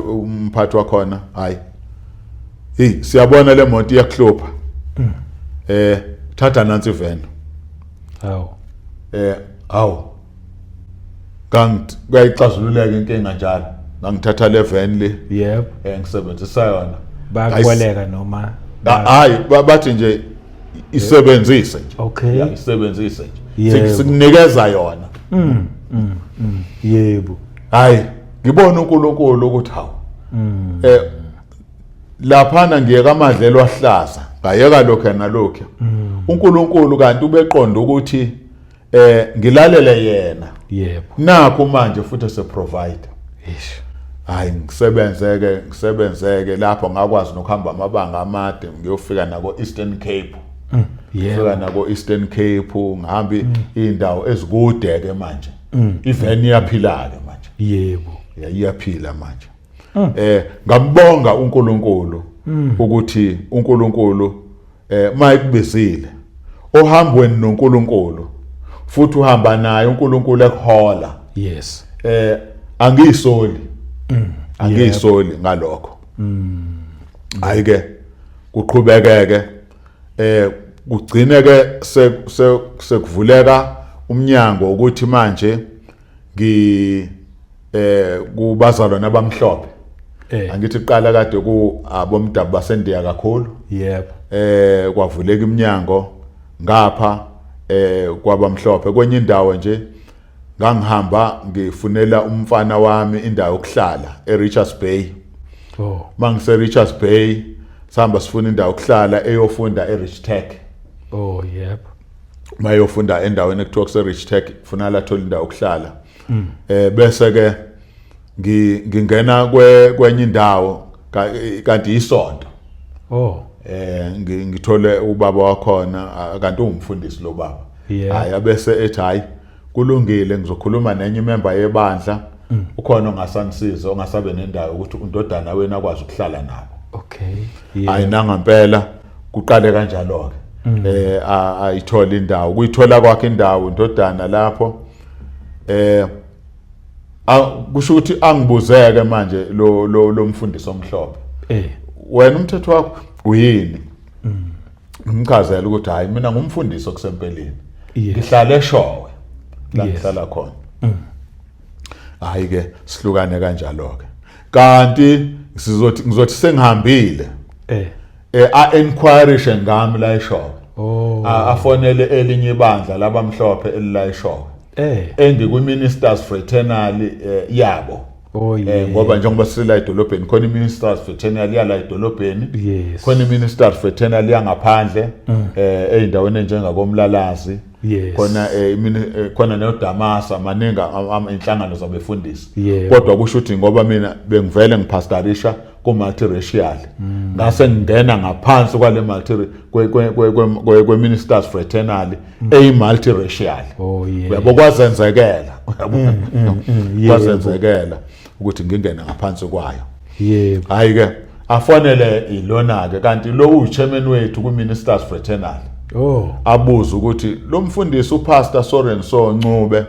umphathi wakhona hayi siyabona le moto iyakuhlupha thatha nansi iveni kuyayixazululeka inkinga njalo ngangithatha le veni le ngisebenzisa yona bayakweleka noma hayi bathi nje isebenzise nje isebenzise nje sikunikeza yona yebo hayi ngibona uNkulunkulu ukuthi hawu laphana ngiyeka amadlelo ahlaza ngayeka lokho nalokho uNkulunkulu kanti ubeqonda ukuthi ngilalele yena nakho manje futhi se provider hayi ngisebenzeke lapho ngakwazi nokuhamba amabanga amade ngiyofika nako Eastern Cape ngifika nako Eastern Cape ngihamba indawo ezikude ke manje iveni iyaphila ke manje iyaphila manje ngambonga uNkulunkulu ukuthi uNkulunkulu mayikubizile ohambweni noNkulunkulu futhi uhamba naye uNkulunkulu ekuhola angisoli ngalokho ayike kuqhubekeke kugcineke sekuvuleka umnyango ukuthi manje kubazalwane abamhlophe angithi iqala kade ku abomdabu baseNdiya kakhulu kwavuleka iminyango ngapha kwabamhlophe kwenye indawo nje ngangihamba ngifunela umfana wami indawo yokuhlala eRichards Bay mangise Richards Bay sihamba sifuna indawo yokuhlala eyofunda eRich Tech mayofunda endaweni ekuthiwa kuseRich Tech kufuna lathola indawo yokuhlala bese ke ngingena kwenye indawo kanti isonto ngithole ubaba wakhona kanti ungumfundisi lo baba hayi abese ethi hayi kulungile ngizokhuluma nenye imember yebandla ukhona ongasangisiza ongasabe nendawo ukuthi undodana wena akwazi ukuhlala nabo hayi nangampela kuqale kanjalo ke ayithola indawo kuyithola kwakhe indawo indodana lapho kusho ukuthi angibuzeke manje lo mfundisi omhlophe wena umthetho wakho uyini ngimchazela ukuthi hayi mina ngumfundisi okusempeleni ngihlala eShowe la ngihlala khona hayi ke sihlukane kanjalo ke kanti ngizothi sengihambile a-enquiry ngami la eShowe afonele elinye ibandla labamhlophe elila eShowe engikwi-ministers fraternal yabo ngoba njengoba sila edolobheni khona i-ministers fraternal yala edolobheni khona i-ministers fraternal yangaphandle ey'ndaweni enjengakomlalazi khona neodamasa maningi inhlangano zabefundisi kodwa kusho ukuthi ngoba mina bengivele ngipastorisha ku-multiracial ngase ngingena ngaphansi kwale kwe-ministers fraternal eyi-multiracial yabo kwazenzekela kwazenzekela ukuthi ngingene ngaphansi kwayo hayi ke afonele ilona ke kanti lo uchairman wethu ku Ministers Fraternal abuza ukuthi lo mfundisi uPastor Soren So Ncube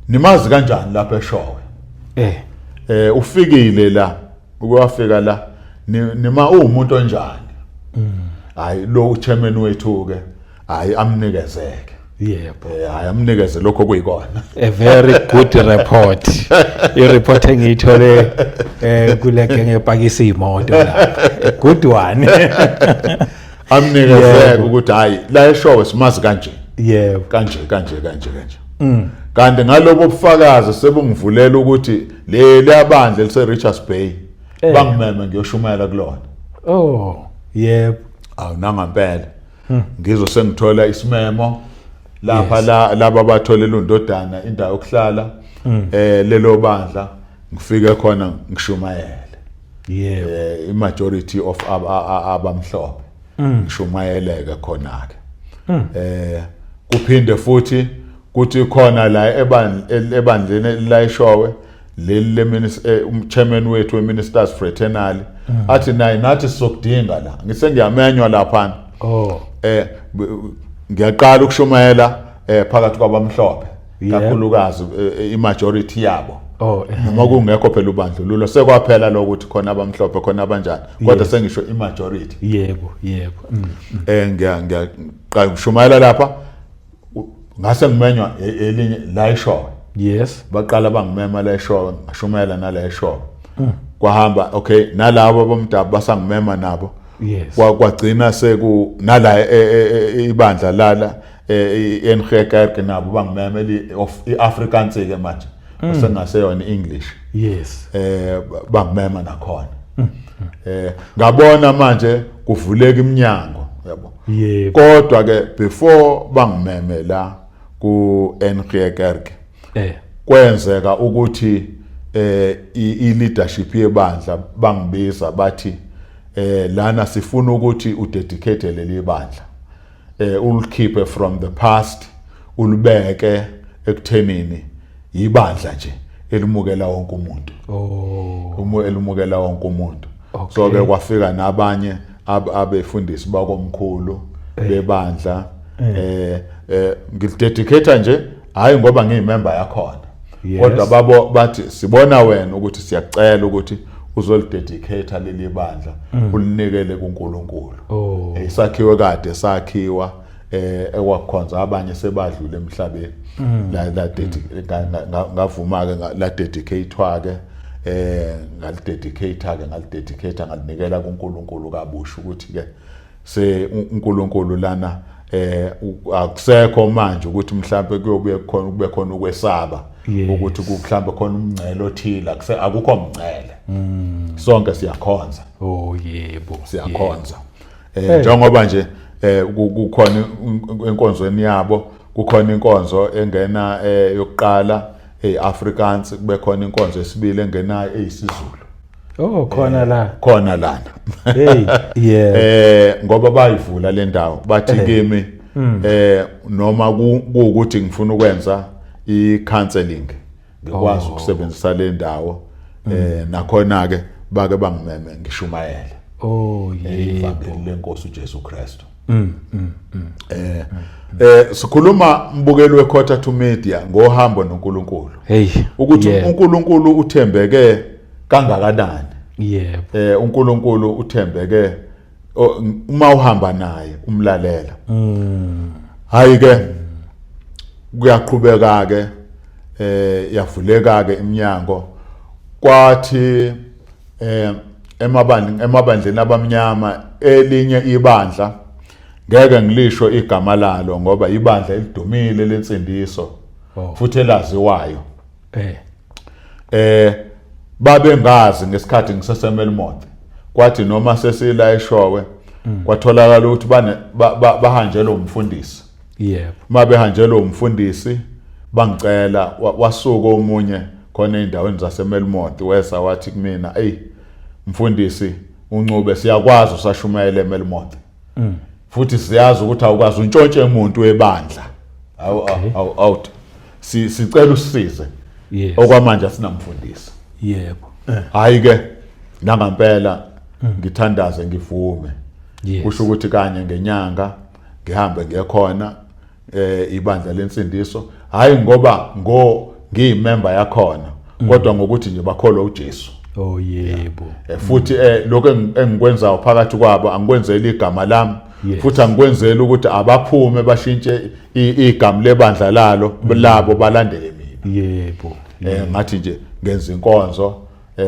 nimazi kanjani lapha eShowe ufikile la ukwafika la nima umuntu onjani hayi lo uchairman wethu ke hayi amnikezeke hayi amnikeze lokho kuyikona a very good report i-report engiyithole kule genge epakisa imoto la a good one amnikezeke ukuthi hayi la eShowe simazi kanje kanje kanti ngalobo bufakazi sebungivulela ukuthi le abandla lise Richards Bay bangimeme ngiyoshumayela kulona awunangempela ngizo sengithola isimemo lapha laba abatholela undodana indawo yokuhlala lelo bandla ngifike khona ngishumayele i-majority of abamhlophe ngishumayeleke khona ke kuphinde futhi kuthi khona la ebandleni la eShowe leli chairman wethu weMinisters Fraternal athi nayi nathi sizokudinga la ngisengiyamenywa lapha ngiyaqala ukushumayela phakathi kwabamhlophe kakhulukazi i-majority yabo noma kungekho phela ubandlululo sekwaphela lokuthi khona abamhlophe khona abanjani kodwa sengisho i-majority ngiyaqala ukushumayela lapha ngase ngimenywa elinye la eShowe baqala bangimema la eShowe ngashumayela nala eShowe kwahamba okay nalabo bomdabu basangimema nabo kwagcina seku nala ibandla lala eNgekerke nabo bangimemeli of iAfrikaans ke manje sengaseyona English bangimema nakhona ngabona manje kuvuleka iminyango yabo kodwa ke before bangimeme la ku Ngekerke kwenzeka ukuthi i-leadership yebandla bangibiza bathi lana sifuna ukuthi udedicate leli bandla ulikhiphe from the past ulibeke ekuthenini ibandla nje elimukela wonke umuntu elimukela wonke umuntu so ke kwafika nabanye abefundisi bakomkhulu bebandla ngidedicate nje hayi ngoba ngiyimember yakhona kodwa babo bathi sibona wena ukuthi siyacela ukuthi uzolidedicate leli bandla ulinikele kuNkulunkulu isakhiwe kade sakhiwa ekwakhonza abanye sebadlule emhlabeni la ngavuma ke la dedicatewa ke ngalidedicate ngalinikela kuNkulunkulu kabusha ukuthi ke se uNkulunkulu lana akusekho manje ukuthi mhlambe kuyobuye khona kube khona ukwesaba ukuthi mhlambe khona umncele othile akukho umncele sonke siyakhonza siyakhonza njengoba nje kukhona enkonzweni yabo kukhona inkonzo engena yokuqala eAfrikaans kube khona inkonzo yesibili engena eyisiZulu khona lana ngoba bayivula le ndawo bathi kimi noma kuukuthi ngifuna ukwenza i-counseling ngikwazi ukusebenzisa le ndawo nakhona ke bake bangimeme ngishumayele ivangeli lenkosi uJesu Kristu sikhuluma mbukeli weKhotha to Media ngohambo noNkulunkulu ukuthi uNkulunkulu uthembeke kangakanani uNkulunkulu uthembeke uma uhamba naye umlalela hayi ke kuyaqhubeka ke yavuleka ke iminyango kwathi emabandleni abamnyama elinye ibandla ngeke ngilisho igama lalo ngoba ibandla elidumile lensindiso futhi elaziwayo babe ngazi ngesikhathi ngiseseMelmont kwathi noma sesila eShowe kwatholakala ukuthi bahanjelwe umfundisi mabehanjelwe umfundisi bangicela wasuka omunye khona endaweni zaseMelmont wesa wathi kumina mfundisi uNcube siyakwazi usashumayela eMelmont futhi siyazi ukuthi awukwazi untshontshe umuntu webandla out sicela usisize okwamanje asinamfundisi hayi ke nangampela ngithandaze ngivume kusho ukuthi kanye ngenyanga ngihambe ngiyekhona ibandla lensindiso hayi ngoba ngiyimember yakhona kodwa ngokuthi nje bakholwa uJesu. Oh yebo. Futhi lokho engikwenzayo phakathi kwabo angikwenzeli igama lami futhi angikwenzeli ukuthi abaphume bashintshe igama lebandla labo balandele mina. Yebo. Ngathi nje ngenza inkonzo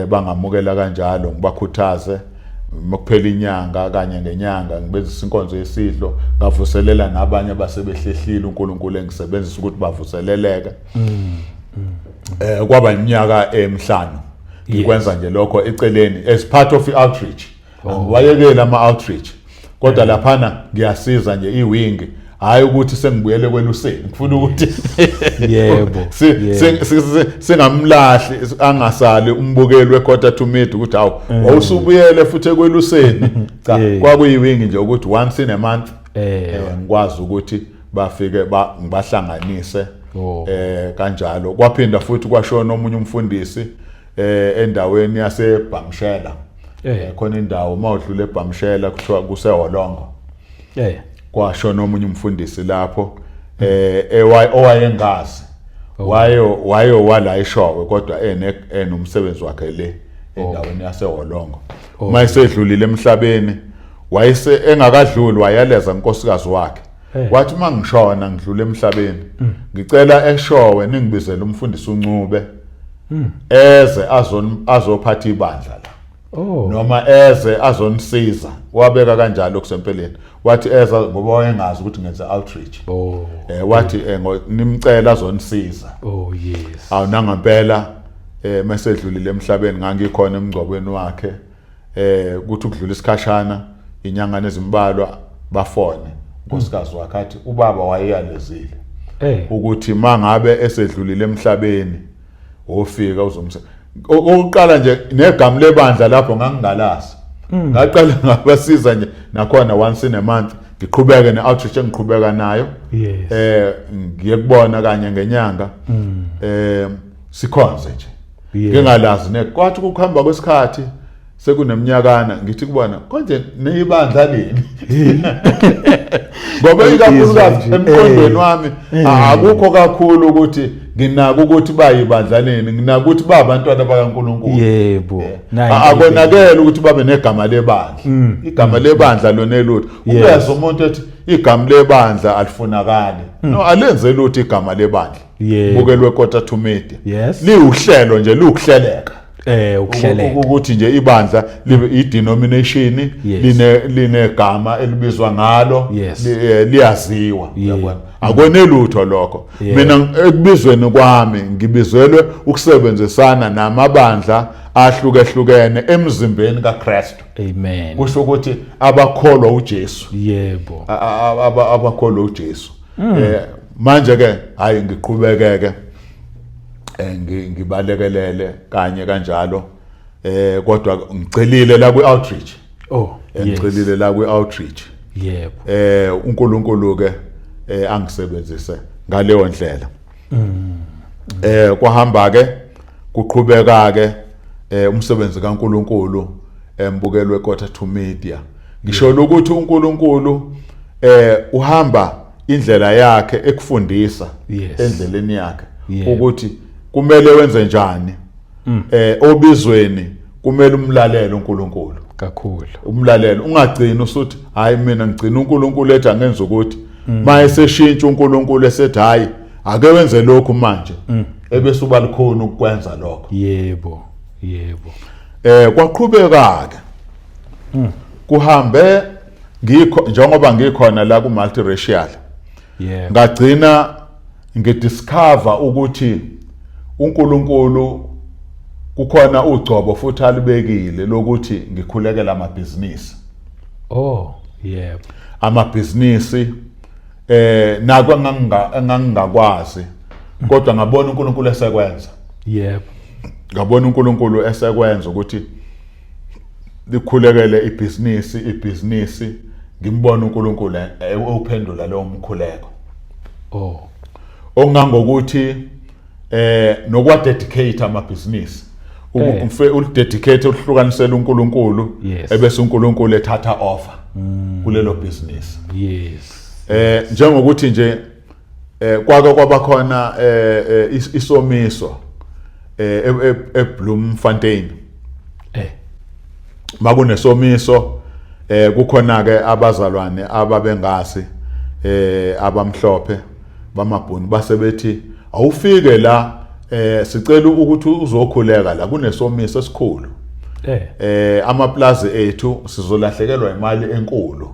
bangamukela kanjalo ngibakhuthaze mokuphela inyanga kanye ngenyanga ngibenzisa inkonzo yesidlo ngavuselela nabanye abasebehlehlile uNkulunkulu engisebenzisa ukuthi bavuseleleke. Kwaba iminyaka emihlanu ngikwenza nje lokho eceleni as part of outreach. Wayekela ama-outreach kodwa laphana ngiyasiza nje iwing hayi ukuthi sengibuyele kweluseni ngifuna ukuthi yebo singamlahli angasali umbukeli wequarter to mid ukuthi hawu awusubuyele futhi kweluseni cha kwakuyiwing nje ukuthi once in a month ngikwazi ukuthi bafike ngibahlanganise kanjalo kwaphinda futhi kwashona omunye umfundisi endaweni yaseBhamshela khona indawo mawudlule eBhamshela kuthiwa kuseHolongo kwashona omunye umfundisi lapho owayengazi wala eShowe kodwa enomsebenzi wakhe le endaweni yaseHolongo mayisedlulile emhlabeni wayese engakadluli wayaleza inkosikazi wakhe wathi mangishona ngidlule emhlabeni ngicela eShowe ningibizele umfundisi uNcube eze azophatha ibandla la noma eze azonisiza wabeka kanjalo kusempeleni wathi eza ngoba wayengazi ukuthi ngenza outreach wathi nimcela azonisiza yes awunangampela mesedlulile emhlabeni ngangikhona emgcobweni wakhe kuthi ukudlula isikhashana inyanga nezimbalwa bafone nkosikazi wakhe athi ubaba wayeyalezile ukuthi mangabe esedlulile emhlabeni ofika oqala nje negama lebandla lapho ngangingalazi ngaqala ngabasiza nje nakhona once in a month ngiqhubeke neoutreach engiqhubeka nayo ngiyekubona kanye ngenyanga sikhonze nje ngingalazi nekwathi ukuhamba kwesikhathi sekuneminyakana ngithi kubona konje neyibandla leni ngoba ikakhulukazi emqondweni wami akukho kakhulu ukuthi nginako ukuthi bayibandla leni nginako ukuthi babantwana bakaNkulunkulu yebo akonakela ukuthi babe negama lebandla igama lebandla lona elutho ubeza umuntu ethi igama lebandla alifunakali no alenze lutho igama lebandla bukelwe quarter to media liuhlelo nje lukuhleleka ukuhleleka ukuthi nje ibandla libe i-denomination linegama elibizwa ngalo liyaziwa yabona akwenelutho lokho mina ekubizweni kwami ngibizelwe ukusebenzisana namabandla ahlukehlukene emzimbeni kaKristu amen kusho ukuthi abakholwa uJesu yebo abakholwa uJesu manje ke hayi ngiqhubekeke ngibalekelele kanye kanjalo kodwa ngicelile la kwi-outreach ngicelile la kwi-outreach yebo uNkulunkulu ke angisebenzise ngaleyo ndlela kwahamba ke kuqhubeka ke umsebenzi kaNkulunkulu embukelwe quarter to media ngisho ukuthi uNkulunkulu uhamba indlela yakhe ekufundisa endleleni yakhe ukuthi kumele wenze njani obizweni kumele umlalele uNkulunkulu kakhulu umlalelo ungagcina usuthi hayi mina ngigcina uNkulunkulu ethi angenza ukuthi mayeseshintsha uNkulunkulu esethi hayi ake wenze lokhu manje ebese uba likhona ukwenza lokho yebo kwaqhubeka ke kuhambe njengoba ngikhona la ku multiracial ngagcina ngidiscover ukuthi uNkulunkulu kukhona ugcobo futhi alibekile lokuthi ngikhulekela amabhizinisi amabhizinisi nako engangingakwazi kodwa ngabona uNkulunkulu esekwenza ngabona uNkulunkulu esekwenza ukuthi likhulekele ibhizinisi ngimbona uNkulunkulu uphendula lo mkhuleko ongangokuthi nokwa dedicate amabhizinisi ulidedicate uhlukanisela uNkulunkulu ebese uNkulunkulu ethatha offer kulelo business. Yes. Njengokuthi nje kwake kwabakhona isomiso eBloemfontein. Makunesomiso kukhona ke abazalwane ababengasi abamhlophe bamabhunu basebethi awufike la sicela ukuthi uzokhuleka la kunesomiso esikhulu. Amaplaza ethu sizolahlekelwa imali enkulu.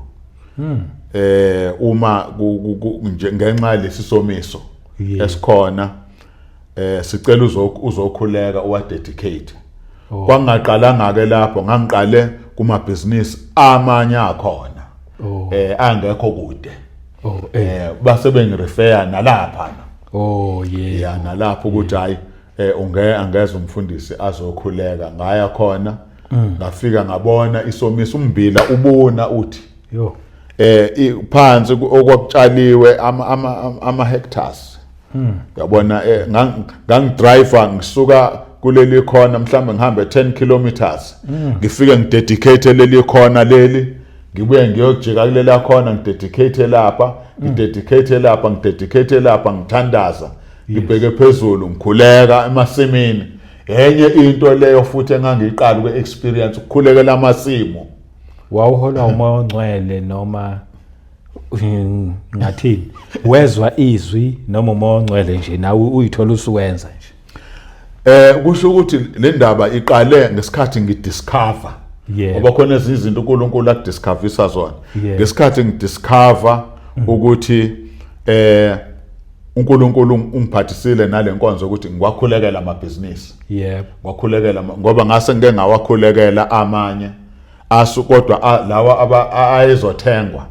Uma ngenxa lesisomiso esikhona sicela uzokhuleka uwadedicate. Kwangaqalanga ke lapho ngangiqale kuma business amanye akhona angekho kude. Base bengirefer nalapha. Yeah. Nalapho ukuthi hayi angeze umfundisi azokhuleka ngaya khona ngafika ngabona isomiso umbila ubona uthi phansi okwakutshaliwe ama hectares. Yabona ngangidriver ngisuka kuleli khona mhlambe ngihambe 10 kilometers ngifike ngidedicate leli khona leli ngibuye ngiyojika kulela khona ngidedicate lapha ngidedicate lapha ngithandaza ngibheke phezulu ngikhuleka emasimini. Enye into leyo futhi engangiyiqala kwe-experience ukukhulekela amasimo. Wawuhola umoya ongcwele noma ngathini wezwa izwi noma umoya ongcwele nje nawe uyithola usuwenza nje? Kusho ukuthi le ndaba iqale ngesikhathi ngidiscover ngoba khona izinto uNkulunkulu akudiscoverisa zona. Ngesikhathi ngidiscover ukuthi uNkulunkulu ungiphathisile nalenkonzo ukuthi ngikwakhulekela amabhizinisi. Ngwakhulekela ngoba ngase ngeke ngawakhulekela amanye kodwa lawa ayezothengwa.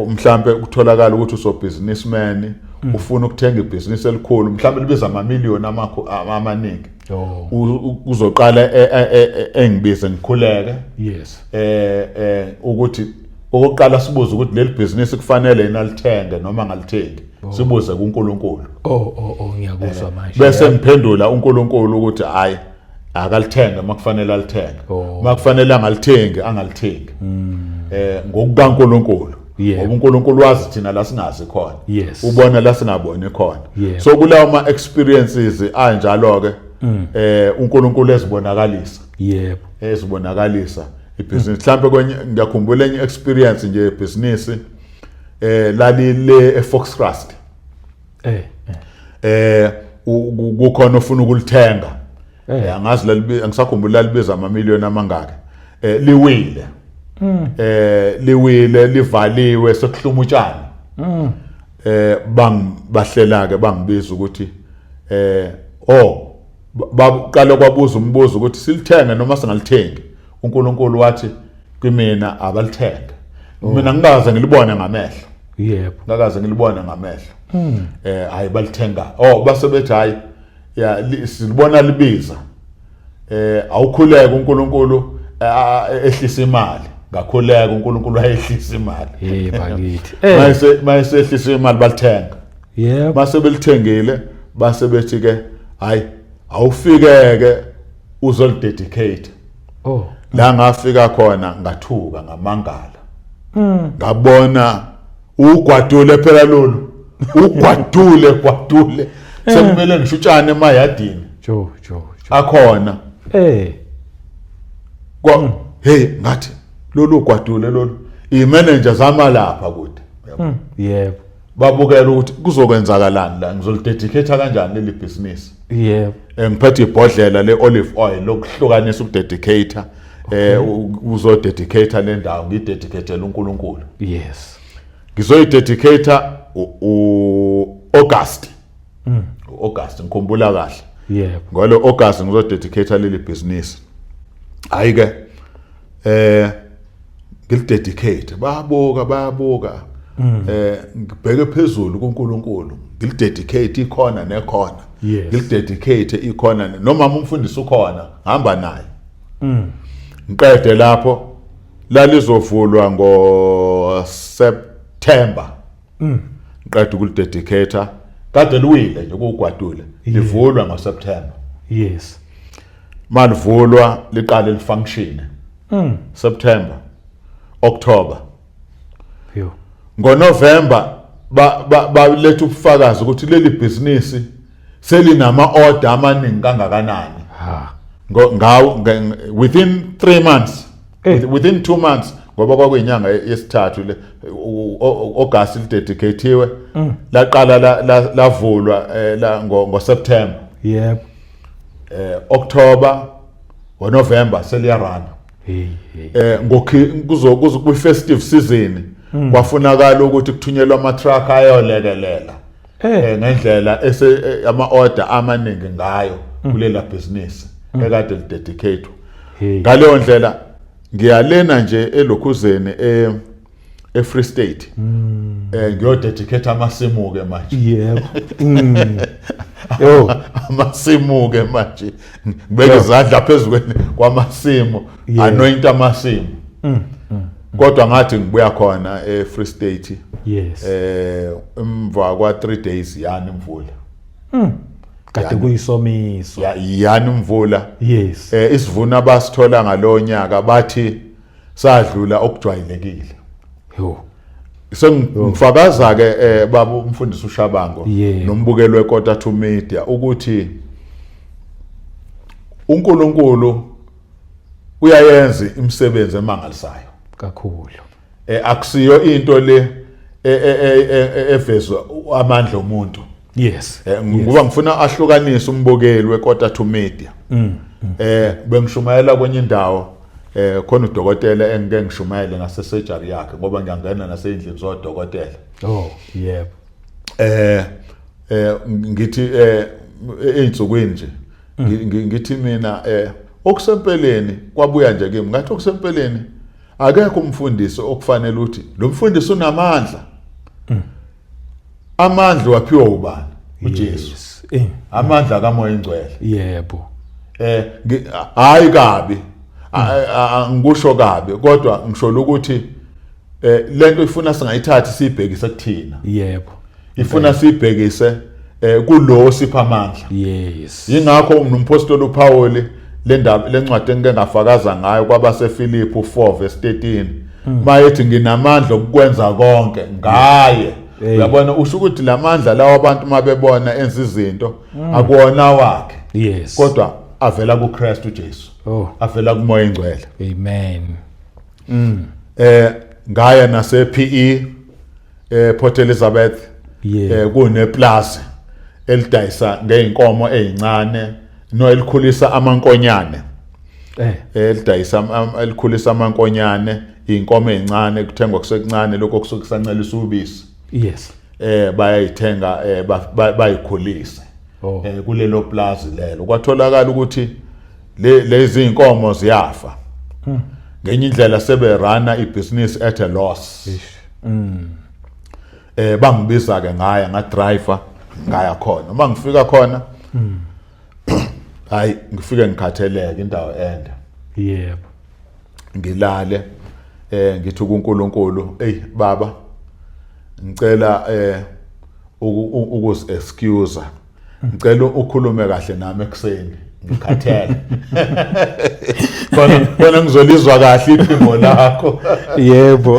Mhlambe kutholakala ukuthi usobusinessman ufuna ukuthenga ibhizinisi elikhulu mhlambe libiza amamiliyoni amaningi. Uzoqala engibize ngikhuleke. Ukuthi okokuqala sibuze ukuthi leli business kufanele yena lithenge noma ngalithengi. Sibuze kuNkulunkulu. Ngiyakuzwa manje. Bese ngiphendula uNkulunkulu ukuthi hayi akalithenge makufanele alithenge. Makufanele angalithengi angalithengi. NgokukaNkulunkulu. Ngoba uNkulunkulu wazi thina la singazi khona. Ubona la singaboni khona. So kulawo ma experiences anjalo ke uNkulunkulu ezibonakalisa. Ezibonakalisa ibusiness. Mhlambe kwenye ngiyakhumbula enye experience nje business lalile eFoxcrust. Kukhona ufuna ukulithenga. Angazi angisakhumbula libiza amamiliyoni amangaka. Liwile. Liwile livaliwe sekuhluma utshani. Bahlela ke bangibiza ukuthi baqala kwabuza umbuzo ukuthi silithenge noma singalithengi. uNkulunkulu wathi kimina abalithenge. Mina ngikaze ngilibone ngamehlo. Ngakaze ngilibone ngamehlo. Hayi balithenga. Base bethi hayi silibona libiza. Awukhuleke uNkulunkulu ehlisa imali. Ngakhuleka uNkulunkulu ayehlisa imali. Bakithi. Mayise ehlisa imali balithenga. Base belithengile base bethi ke hayi awufike ke uzolidedicate. La ngafika khona ngathuka ngamangala. Ngabona ugwadule phela lolu. Ugwadule. Sekumele ngishutshane emayadini. Akhona. Hey ngathi lolu gwadule lolu imanager zama lapha kude. Babukela ukuthi kuzokwenzakalani la ngizolidedicate kanjani leli business. Ngiphethe ibhodlela leolive oil lokuhlukanisa ukudedicate. Uzodedicate le ndawo ngidedicatele uNkulunkulu. Ngizoyidedicate August. August ngikhumbula kahle. Ngalo August ngizodedicate leli business. Hayi ke ngilidedicate bayabuka. Ngibheke phezulu kuNkulunkulu. Ngilidedicate ikhona nekhona. Ngilidedicate ikhona noma umfundisi ukhona hamba naye. Ngiqede lapho lalizovulwa ngoSeptember. Ngiqede ukulidedicate kade liwile nje kugwadule livulwa ngoSeptember. malivulwa liqale lifunction September October ngoNovember baletha ubufakazi ukuthi leli business selinama order amaningi kangakanani within 3 months within 2 months ngoba kwakuyinyanga yesithathu le August lidedicatiwe laqala lavulwa la ngoSeptember October ngoNovember seliyarana kuzo kwi-festive season kwafunakala ukuthi kuthunyelwe ama-truck ayolekelela ngendlela ama-order amaningi ngayo kulela business ekade lidedicate ngaleyo ndlela ngiyalena nje eLokhuzeni eFree State ngiyodedicate amasimu ke manje amasimu ke manje ngibeke izandla phezulu kwamasimu anoint amasimu kodwa ngathi ngibuya khona eFree State emva kwa 3 days yani imvula kade kuyisomiso yani imvula isivuno abasithola ngalonyaka bathi sadlula okujwayelekile sengifakaza ke baba umfundisi uShabango nombukelo weKota 2 Media ukuthi uNkulunkulu uyayenza imisebenzi emangalisayo kakhulu akusiyo into le evezwa amandla omuntu ngoba ngifuna ahlukanise umbukeli weKota 2 Media bengishumayela kwenye indawo khona udokotela engike ngishumayele ngase surgery yakhe ngoba ngiyangena nasendlini zodokotela ngithi einsukwini nje ngithi mina okusempeleni kwabuya nje kimi ngathi okusempeleni akekho umfundisi okufanele uthi lo mfundisi unamandla amandla waphiwa ubani uJesu amandla kaMoya Ingcwele hayi kabi ngisho kabi kodwa ngisho ukuthi lento ifuna singayithathi sibhekise kuthina ifuna sibhekise kulo sipha amandla yingakho umpostoli uPaul le ndaba lencwadi engike ngafakaza ngayo kwabaseFilipi 4:13 mayethi nginamandla okukwenza konke ngaye uyabona usho ukuthi lamandla lawo abantu mabebona enza izinto akuona wakhe kodwa avela kuKristu Jesu avela kuMoya Ingcwele amen ngaya nase PE Port Elizabeth kuneplaza elidayisa ngeinkomo ezincane no elikhulisa amankonyane elidayisa elikhulisa amankonyane inkomo ezincane kuthengwa kusekuncane lokho kusokusancelisa ubisi bayayithenga bayikhulise kulelo plaza lelo kwatholakala ukuthi lezi inkomo ziyafa ngenye indlela seberana ibusiness at a loss bangibiza ke ngaya nga driver ngaya khona uma ngifika khona hayi ngifike ngikhatheleke indawo ende ngilale ngithi kuNkulunkulu baba ngicela ukuzi excuse ngicela ukhulume kahle nami ekseni ngikhathele bona ngizolizwa kahle iphimbo lakho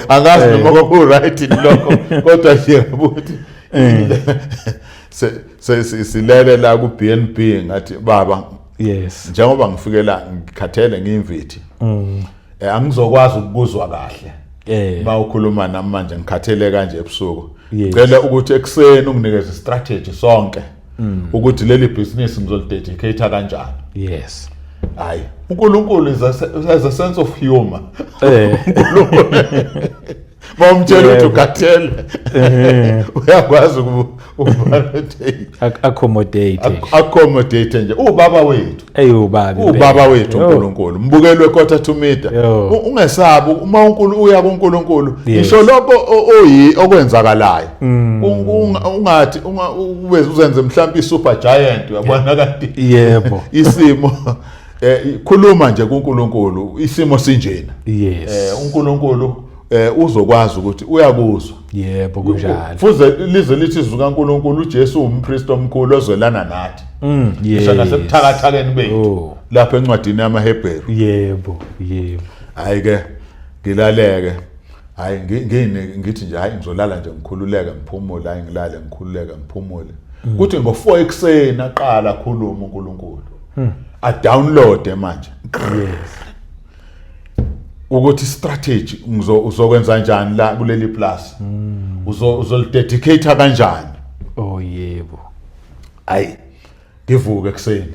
angazi noma ku right lokho kodwa nje ukuthi silele la ku BNB ngathi baba njengoba ngifike la ngikhathele ngimvithi angizokwazi ukuzwa kahle bawukhuluma nami manje ngikhathele kanje ebusuku ngicela ukuthi ekseni unginikeze strategy sonke ukuthi leli business ngizolidedicate kanjani hayi uNkulunkulu has a sense of humor bamtshela ukuthi ukhathele uyakwazi accommodate nje ubaba wethu ubaba wethu uNkulunkulu mbukelo weKota 2 Media ungesabi uma uNkulunkulu uya kuNkulunkulu ngisho lokho okwenzakalayo ungathi uzenze mhlawumbe iSuper Giant uyabona kanti isimo khuluma nje kuNkulunkulu isimo sinjena uNkulunkulu uzokwazi ukuthi uyakuzwa kunjalo fuze lize lithi izwi kaNkulunkulu uJesu umpriest omkhulu ozwelana nathi ngisho nasebuthakathakeni bethu lapha encwadini yamaHebheru. Yebo. Hayi ke ngilaleke. Hayi ngithi nje hayi ngizolala nje ngikhululeke ngiphumule, hayi ngilale ngikhululeke ngiphumule. Kuthi ngo4 ekseni aqala khuluma uNkulunkulu. A download manje. Yes. Ukuthi strategy uzokwenza kanjani la kuleli plus. Uzolidedicate kanjani? Oh yebo. Hayi ngivuke ekseni.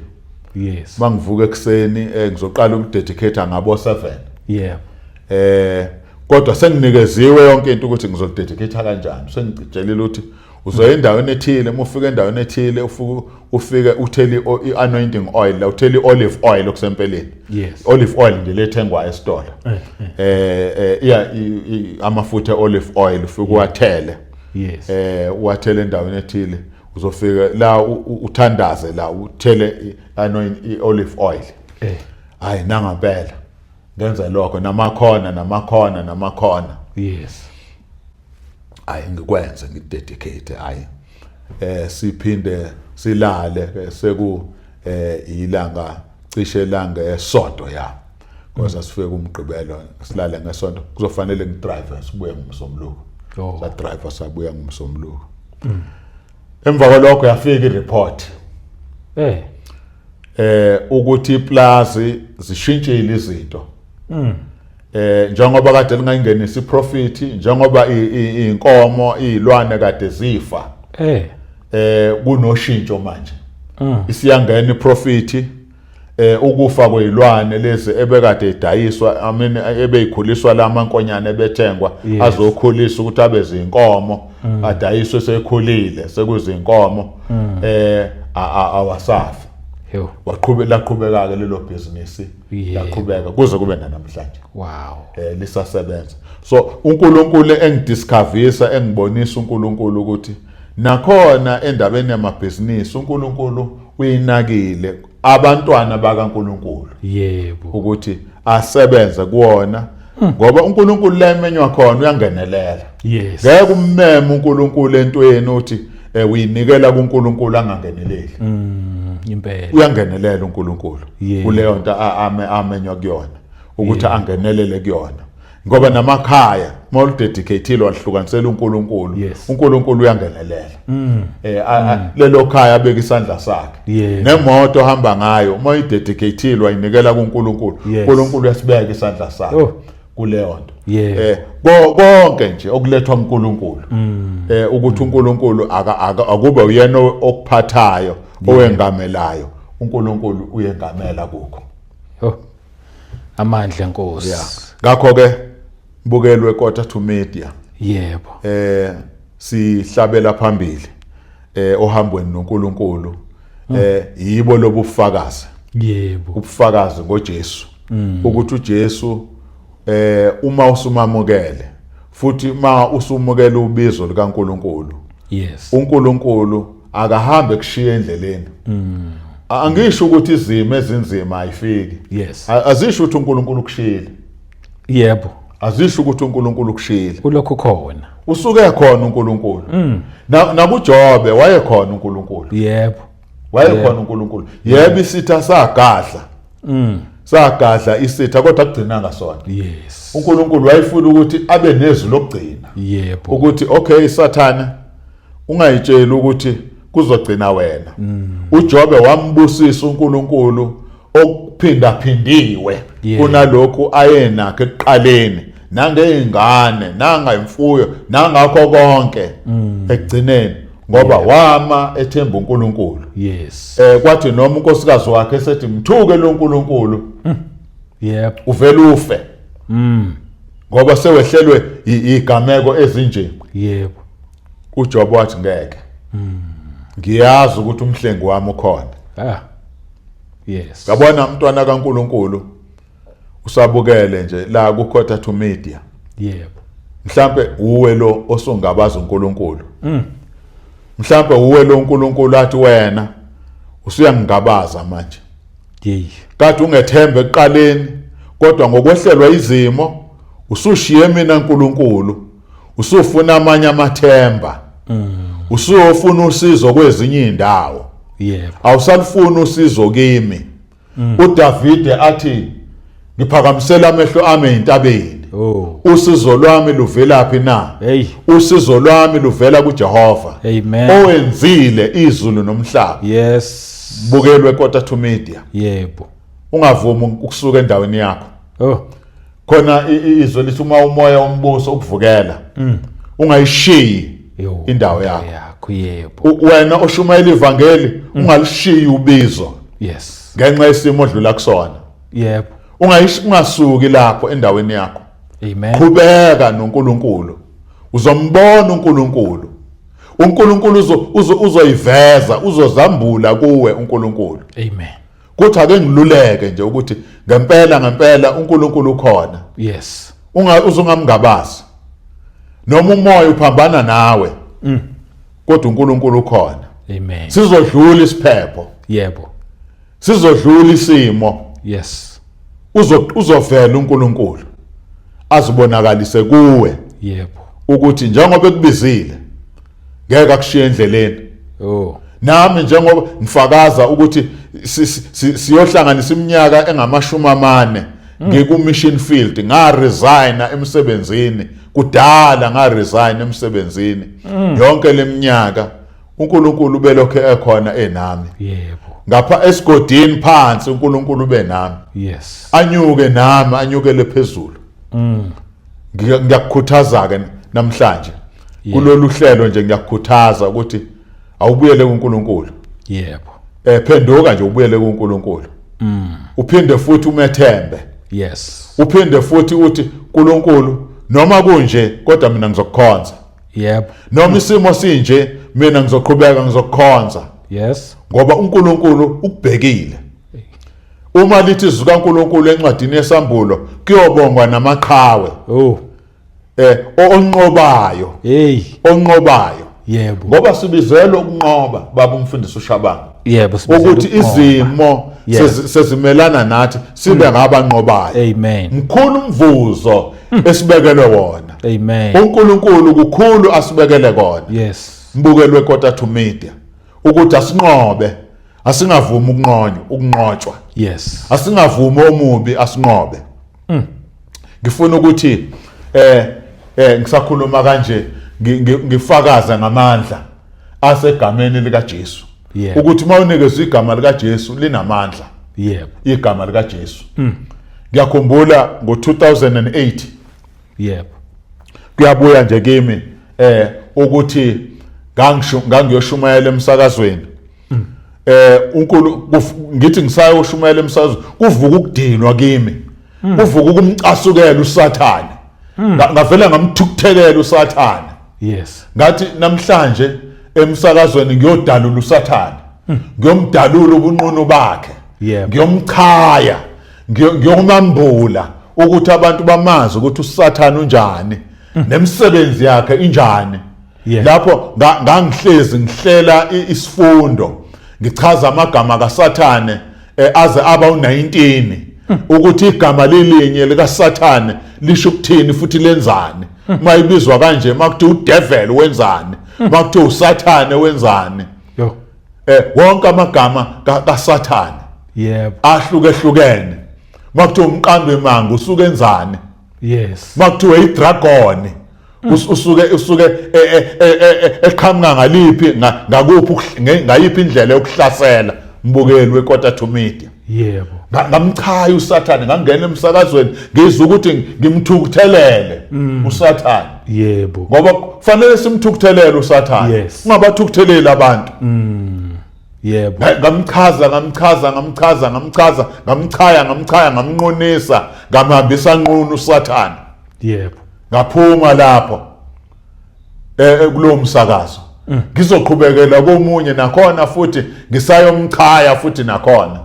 Yes. Mangivuka ekseni ngizoqala ukudedicate ngabo 7. Yebo. Kodwa senginikeziwe yonke into ukuthi ngizodedicate kanjani. Sengicitshelile ukuthi uzoya endaweni ethile, ufika endaweni ethile, ufike utheli anointing oil, la utheli olive oil okusempeleni. Yes. Olive oil nje lethengwa esitolo. Amafutha olive oil ufike uwathele. Yes. Uwathele endaweni ethile, uzofika la uthandaze la uthele olive oil. Hayi nangempela ngenza lokho namakhona. Yes. Hayi ngikwenze ngidedicate hayi siphinde silale seku ilanga cishe ilanga esonto ya ngoba sifike kumgqibelo silale ngesonto kuzofanele ngidrive sibuye ngomsombuluko. Sa driver sabuya ngomsombuluko. Emva kwalokho yafika ireport ukuthi iplazi zishintshile izinto. Njengoba kade lingayingenisa iprofit, njengoba inkomo izilwane kade zifa, kunoshintsho manje. Isiyangena iprofit, ukufa kwezilwane lezi ebekade idayiswa, ebeyikhuliswa lamankonyane ebethengwa azokhulisa ukuthi abe zinkomo, adayiswe sekhulile sekuzinkomo, awasafi. Laqhubeka ke lelo business laqhubeka kuze kube namhlanje. Wow. Lisasebenza. So uNkulunkulu engidiscoverisa engibonisa uNkulunkulu ukuthi nakhona endabeni yamabhizinisi uNkulunkulu uyinakile abantwana bakaNkulunkulu. Yebo. Ukuthi asebenze kuona ngoba uNkulunkulu la emenywa khona uyangenelela. Yes. Ngeke ummeme uNkulunkulu entweni uthi uyinikela kuNkulunkulu angangeneleli. Impela. Uyangenelela uNkulunkulu kuleyo nto amenywa kuyona ukuthi angenelele kuyona. Ngoba namakhaya moludedicateile wahlukanisela uNkulunkulu. uNkulunkulu uyangenelela. Lelo khaya abeka isandla sakhe. Nemoto ohamba ngayo moyidedicateile wayinikela kuNkulunkulu. uNkulunkulu uyasibeka isandla sakhe kuleyo nto. Konke nje okulethwa uNkulunkulu. Ukuthi uNkulunkulu akube uyena okuphathayo owengamelayo. uNkulunkulu uyengamela kukho. Amandla Nkosi. Ngakho ke bukelwe Kota to Media. Yebo. Sihlabela phambili ohambweni noNkulunkulu. Yibo lobufakazi. Yebo. Ubufakazi ngoJesu. Ukuthi uJesu uma usumamukele futhi ma usumukela ubizo likaNkulunkulu. Yes. uNkulunkulu akahambe kushiya endleleni. Angisho ukuthi izimo ezinzima ayifiki. Yes. Azisho ukuthi uNkulunkulu kushiyile. Yebo. Azisho ukuthi uNkulunkulu kushiyile. Ulokho khona. Usuke khona uNkulunkulu. NakuJobe wayekhona uNkulunkulu. Yebo. Wayekhona uNkulunkulu. Yebo isitha sagadla. Sagadla isitha kodwa kugcina ngasona. Yes. uNkulunkulu wayefuna ukuthi abe nezwi lokugcina. Yebo. Ukuthi okay Sathana ungayitsheli ukuthi kuzogcina wena. uJobe wambusisa uNkulunkulu okuphinda phindiwe kunalokho ayenakho ekuqaleni nangeingane nangayimfuyo nangakho konke ekugcineni ngoba wama ethemba uNkulunkulu. Yes. Kwathi noma unkosikazi wakhe esethi mthuke lo uNkulunkulu. Yep. Uvela ufe. Ngoba sewehlelwe igameko ezinje. Yebo. uJobe wathi ngeke. Ngiyazi ukuthi umhlengi wami ukhona. Yes. Ngabona umntwana kaNkulunkulu usabukele nje la ku Kota to Media. Yebo. Mhlambe uwe lo osungabaza uNkulunkulu. Mhlambe uwe lo uNkulunkulu athi wena usuyangigabaza manje. Kade ungethembe ekuqaleni kodwa ngokwehlelwa izimo usushiye mina uNkulunkulu. Usufuna amanye amathemba. Usufuna usizo kwezinye indawo. Yebo. Awusalufuna usizo kimi. uDavide athi ngiphakamisela amehlo ami entabeni usizo lwami luvelaphi na usizo lwami luvela kuJehova owenzile izulu nomhlaba bukelwe Kota2 Media ungavumi ukusuka endaweni yakho khona izwe lithi uma umoya ombuso ukuvukela ungayishiyi indawo yakho wena oshumayela ivangeli ungalishiyi ubizo ngenxa yesimo odlula kusona ungasuki lapho endaweni yakho qhubeka noNkulunkulu uzombona uNkulunkulu uzoyiveza uzozambula kuwe uNkulunkulu kuthi ake ngiluleke nje ukuthi ngempela uNkulunkulu ukhona uzungamngabazi noma umoya uphambana nawe kodwa uNkulunkulu ukhona sizodlula isiphepho sizodlula isimo uzovela uNkulunkulu azibonakalise kuwe ukuthi njengoba ekubizile ngeke akushiye endleleni nami njengoba ngifakaza ukuthi siyohlanganisa iminyaka engama40 ngiku mission field ngaresigna emsebenzini kudala ngaresign emsebenzini yonke leminyaka uNkulunkulu belokho ekhona enami ngapha esigodini phansi uNkulunkulu benami anyuke nami anyukele phezulu ngiyakukhuthaza ke namhlanje kulolu hlelo nje ngiyakukhuthaza ukuthi awubuyele kuNkulunkulu phenduka nje ubuyele kuNkulunkulu uphinde futhi umethembe uphinde futhi uthi uNkulunkulu noma kunje kodwa mina ngizokukhonza noma isimo sinje mina ngizoqhubeka ngizokukhonza ngoba uNkulunkulu ukubhekile uma lithi izwi kaNkulunkulu encwadini yesambulo kuyobongwa namaqhawe onqobayo ngoba sibizelwe ukunqoba baba umfundisi uShabanga ukuthi izimo sezimelana nathi sibe ngabanqobayo mkhulu umvuzo esibekelwe wona uNkulunkulu kukhulu asibekele kona mbukelwe Kota2 Media ukuthi asinqobe asingavumi ukunqotshwa asingavumi omubi asinqobe ngifuna ukuthi ngisakhuluma kanje ngifakaza ngamandla asegameni lika Jesu ukuthi mawunikezwe igama lika Jesu linamandla igama lika Jesu ngiyakhumbula ngo2008 kuyabuya nje kimi ukuthi ngangiyoshumayela emsakazweni ngithi ngisayoshumayela emsakazweni kuvuka ukudinwa kimi kuvuka ukumcasukela uSathane ngavela ngamthukuthelela uSathane ngathi namhlanje emsakazweni ngiyodalula uSathane ngiyomdalula ubunqunu bakhe ngiyomchaya ngiyomambula ukuthi abantu bamazi ukuthi uSathane unjani nemsebenzi yakhe injani lapho ngangihlezi ngihlela isifundo ngichaza amagama kaSathane aze aba u19 ukuthi igama lelinye lika Sathane lisho ukuthini futhi lenzani mayibizwa kanje makuthi udevil wenzani makuthi uSathane wenzani wonke amagama kaSathane ahlukehlukene makuthi umqambi mangu usuke enzani makuthi idragon usuke eqhamuka ngaliphi ngakuphi ngayiphi indlela yokuhlasela mbukeli weKota2 Media ngamchaya uSathane ngangena emsakazweni ngizwe ukuthi ngimthukuthelele uSathane ngoba kufanele simthukuthelele uSathane ungabathukutheleli abantu ngamchaya ngamnqonisa ngamhambisa nqunu uSathane ngaphuma lapho kulowo msakazo ngizoqhubekela komunye nakhona futhi ngisayomchaya futhi nakhona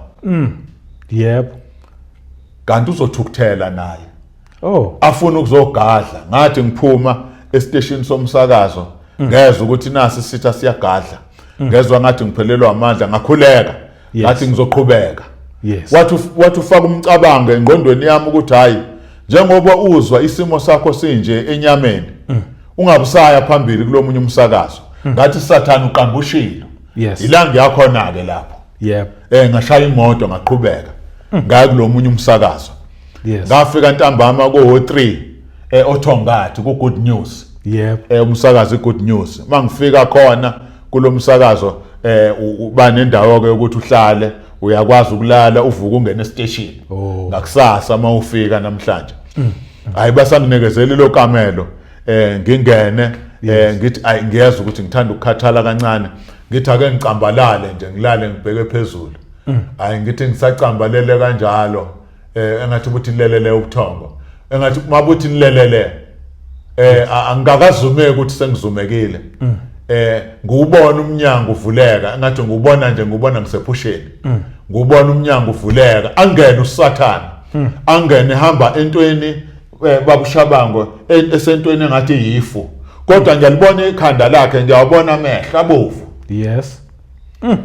kanti uzothukuthela naye afuna ukuzogadla ngathi ngiphuma estation somsakazo ngezwe ukuthi nasi sitha siyagadla ngezwe ngathi ngiphelelwa amandla ngakhuleka ngathi ngizoqhubeka wathi ufaka umcabango engqondweni yami ukuthi hayi njengoba uzwa isimo sakho sinje enyameni ungabusaya phambili kulomunye umsakazo ngathi Sathane uqambushilo ilanga yakho na ke lapho ngashaya imoto ngaqhubeka ngaya kulomunye umsakazo ngafika ntambama ko 3 othongathi ku Good News umsakazo Good News mangifika khona kulomsakazo uba nendawo ke ukuthi uhlale uyakwazi ukulala uvuka ungena estation ngakusasa mawufika namhlanje hayi basanginekezela lo kamelo ngingene ngithi ayi ngiyeza ukuthi ngithanda ukukhathala kancane ngithi ake ngicambalale nje ngilale ngibheke phezulu hayi ngithi ngisacambalele kanjalo engathi ukuthi nilelele ubuthongo engathi mabuthi nilelele angikakazumeki ukuthi sengizumekile ngubona umnyango uvuleka engathi ngubona nje ngubona ngisephusheni ngubona umnyango uvuleka angene uSathane angene hamba entweni babushabango esentweni engathi yifu kodwa ngiyalibona ikhanda lakhe ngiyabona amehla abovu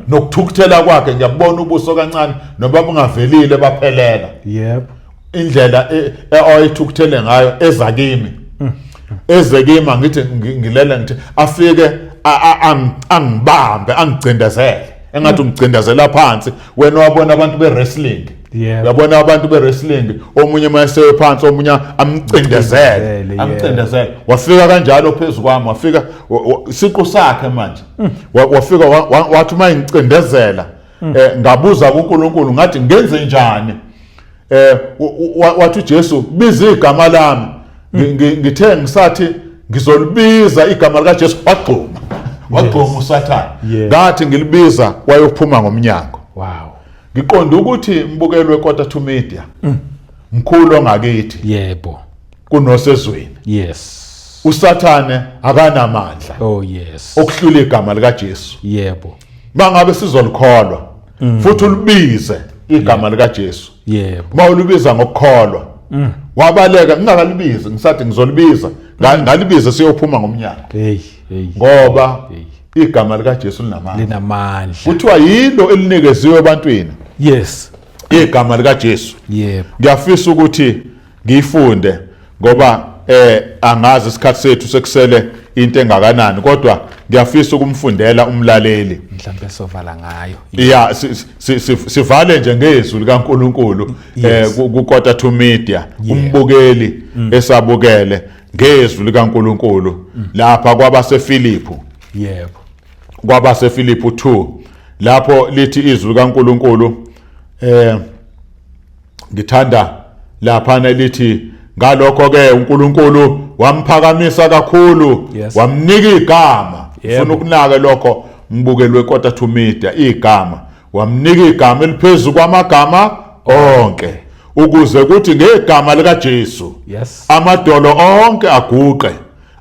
nokuthukuthela kwakhe ngiyabona ubuso kancane noba bungavelile baphelela indlela oyithukuthele ngayo ezakimi ezekima ngithi ngilele ngithi afike angibambe angicindezele engathi ungicindezela phansi wena wabona abantu be-wrestling uyabona abantu be-wrestling omunye mayesewe phansi omunye amcindezele wafika kanjalo phezu kwami wafika isiqu sakhe manje wafika wathi uma ingicindezela ngabuza kuNkulunkulu ngathi ngenze njani wathi uJesu biza igama lami ngithe ngisathi ngizolibiza igama likaJesu wagquma uSathane ngathi ngilibiza wayophuma ngomnyango ngiqonda ukuthi mbukelwe Kota to Media mkhulu ongakithi kunosezweni uSathane akanamandla okuhlula igama likaJesu mangabe sizolikholwa futhi ulibize igama likaJesu mawulibiza ngokukholwa wabaleka ngingakalibizi ngisathi ngizolibiza ngalibize siyophuma ngomnyango ngoba igama likaJesu linamandla kuthiwa yilo elinikeziwe ebantwini igama likaJesu ngiyafisa ukuthi ngiyifunde ngoba angazi isikhathi sethu sekusele into engakanani kodwa ngiyafisa ukumfundela umlaleli mhlambe sovala ngayo sivale nje ngezwi likaNkulunkulu kuKota to Media umbukeli esabukele ngezwi likaNkulunkulu lapha kwabaseFilipi kwabaseFilipi 2 lapho lithi izwi likaNkulunkulu ngithanda lapha lithi ngalokho ke uNkulunkulu wamphakamisa kakhulu wamnika igama ufuna ukunaka lokho mbukelwe Kota to Media igama wamnika igama eliphezulu kwamagama onke ukuze kuthi ngegama likaJesu amadolo onke aguqe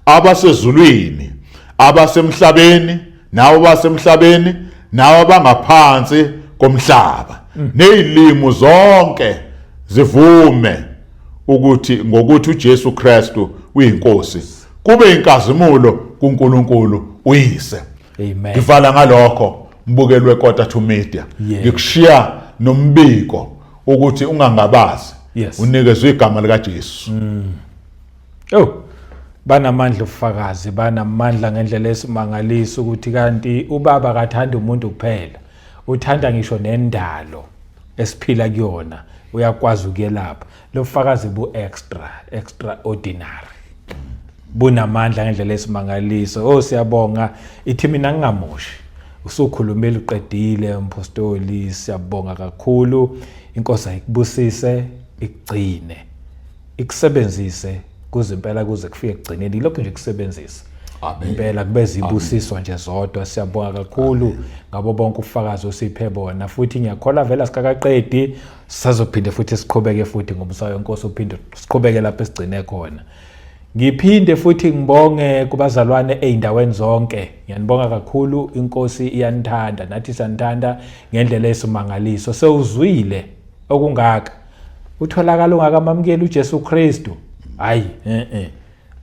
abasezulwini abasemhlabeni nawo basemhlabeni nawo abangaphansi komhlaba nezilimi zonke zivume ukuthi ngokuthi uJesu Kristu uyinkosi kube inkazimulo kuNkulunkulu uyise ngivala ngalokho mbukelwe Kota to Media ngikushiya nombiko ukuthi ungangabazi unikezwe igama likaJesu banamandla ufakazi banamandla ngendlela esimangaliso ukuthi kanti ubaba akathanda umuntu kuphela uthanda ngisho nendalo esiphila kuyona uyakwazi ukuyelapha lo fakazi extraordinary bunamandla ngendlela esimangaliso siyabonga ithi mina ngingamoshi usukhulumela uqedile umpostoli siyabonga kakhulu inkosi ayikubusise ikugcine ikusebenzise kuze impela kuze kufike ekugcineni lokho nje kusebenzisa impela kube zibusiswa nje zodwa siyabonga kakhulu ngabo bonke ufakazi osiphe bona futhi ngiyakholwa vela sikakaqedi sizophinde futhi siqhubeke futhi ngomsayo inkosi uphinde siqhubeke lapho esigcine khona ngiphinde futhi ngibonge kubazalwane eindaweni zonke ngiyanibonga kakhulu inkosi iyanithanda nathi sanithanda ngendlela esimangaliso sewuzwile okungaka utholakala ungakamamukeli uJesu Kristu hayi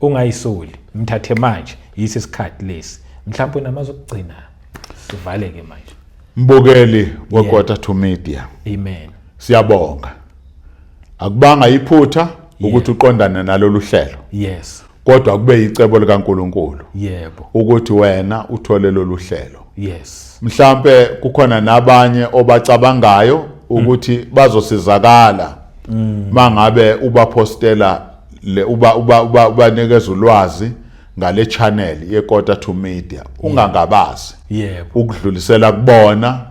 ungayisoli mthathe manje yisi isikhathi lesi mhlawumbe namazi okugcina sivaleke manje mbukeli weKota to Media amen siyabonga akubanga iphutha ukuthi uqondane nalolu hlelo kodwa kube icebo likaNkulunkulu ukuthi wena uthole lolu hlelo mhlambe kukhona nabanye obacabangayo ukuthi bazosizakala mangabe ubapostela le ubanikeza ulwazi ngale channel yeKota 2 Media ungangabazi ukudlulisela kubona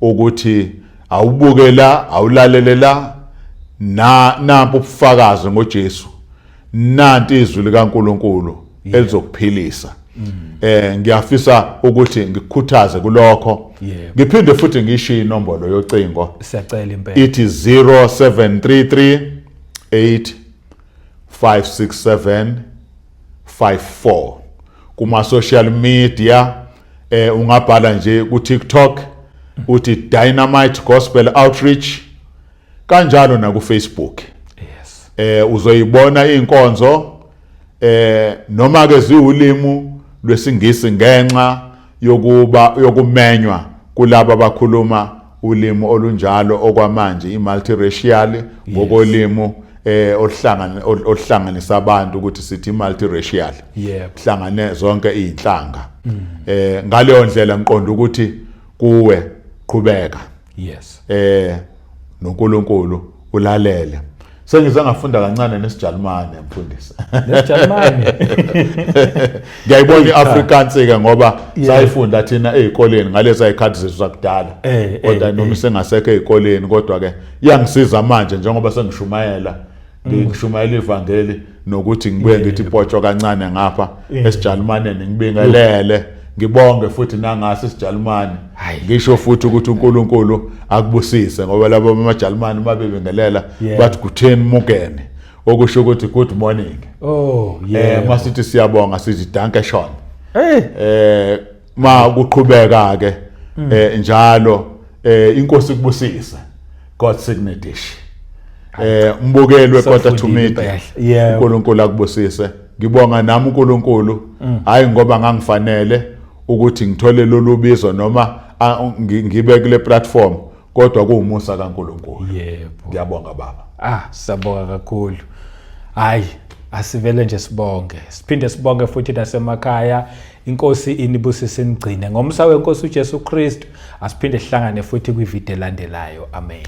ukuthi awubukela awulalelela nampo ubufakazi ngoJesu nanti izwi likaNkuluNkulu elizokuphilisa. Ngiyafisa ukuthi ngikukhuthaze kulokho. Ngiphinde futhi ngisho inombolo yocingo. Siyacela impela. Ithi 0733 856754. Kuma social media ungabhala nje ku TikTok uthi Dynamite Gospel Outreach kanjalo na ku Facebook. Uzoyibona inkonzo noma ke ziwulimi lwesingisi ngenxa yokumenywa kulabo abakhuluma ulimi olunjalo okwamanje imultiracial ngokolimo ohlanganisa abantu ukuthi sithi multiracial hlangane zonke izinhlanga ngaleyo ndlela ngiqonda ukuthi kuwe qhubeka noNkulunkulu ulalele. Sengize ngafunda kancane nesiJalimane mfundisi. NesiJalimane. Ngiyayibona iAfrikaans ke ngoba sayifunda thina ezikoleni ngalezi ayikhathi zethu zakudala. Kodwa noma sengasekho ezikoleni kodwa ke iyangisiza manje njengoba sengishumayela ngishumayela ivangeli nokuthi ngibuye ngithi ipotsho kancane ngapha esiJalimaneni ngibingelele ngibonge futhi nangase isiJalimane ngisho futhi ukuthi uNkulunkulu akubusise ngoba labo amaJalimane mabebingelela bathi kutheni mukene okusho ukuthi good morning. Masithi siyabonga sithi danke shon. Ma kuqhubeka ke njalo inkosi kubusise God signedish. Mbukeli weKota 2 Media uNkulunkulu akubusise. Ngibonga nami uNkulunkulu hayi ngoba ngangifanele ukuthi ngithole lolu bizo noma ngibe kule platform kodwa kuumusa kaNkulunkulu. Ngiyabonga baba. Siyabonga kakhulu. Hayi asivele nje sibonge. Siphinde sibonge futhi nasemakhaya. Inkosi inibusise nigcine ngomsa wenkosi uJesu Kristu. Asiphinde sihlangane futhi kwivideo elandelayo. Amen.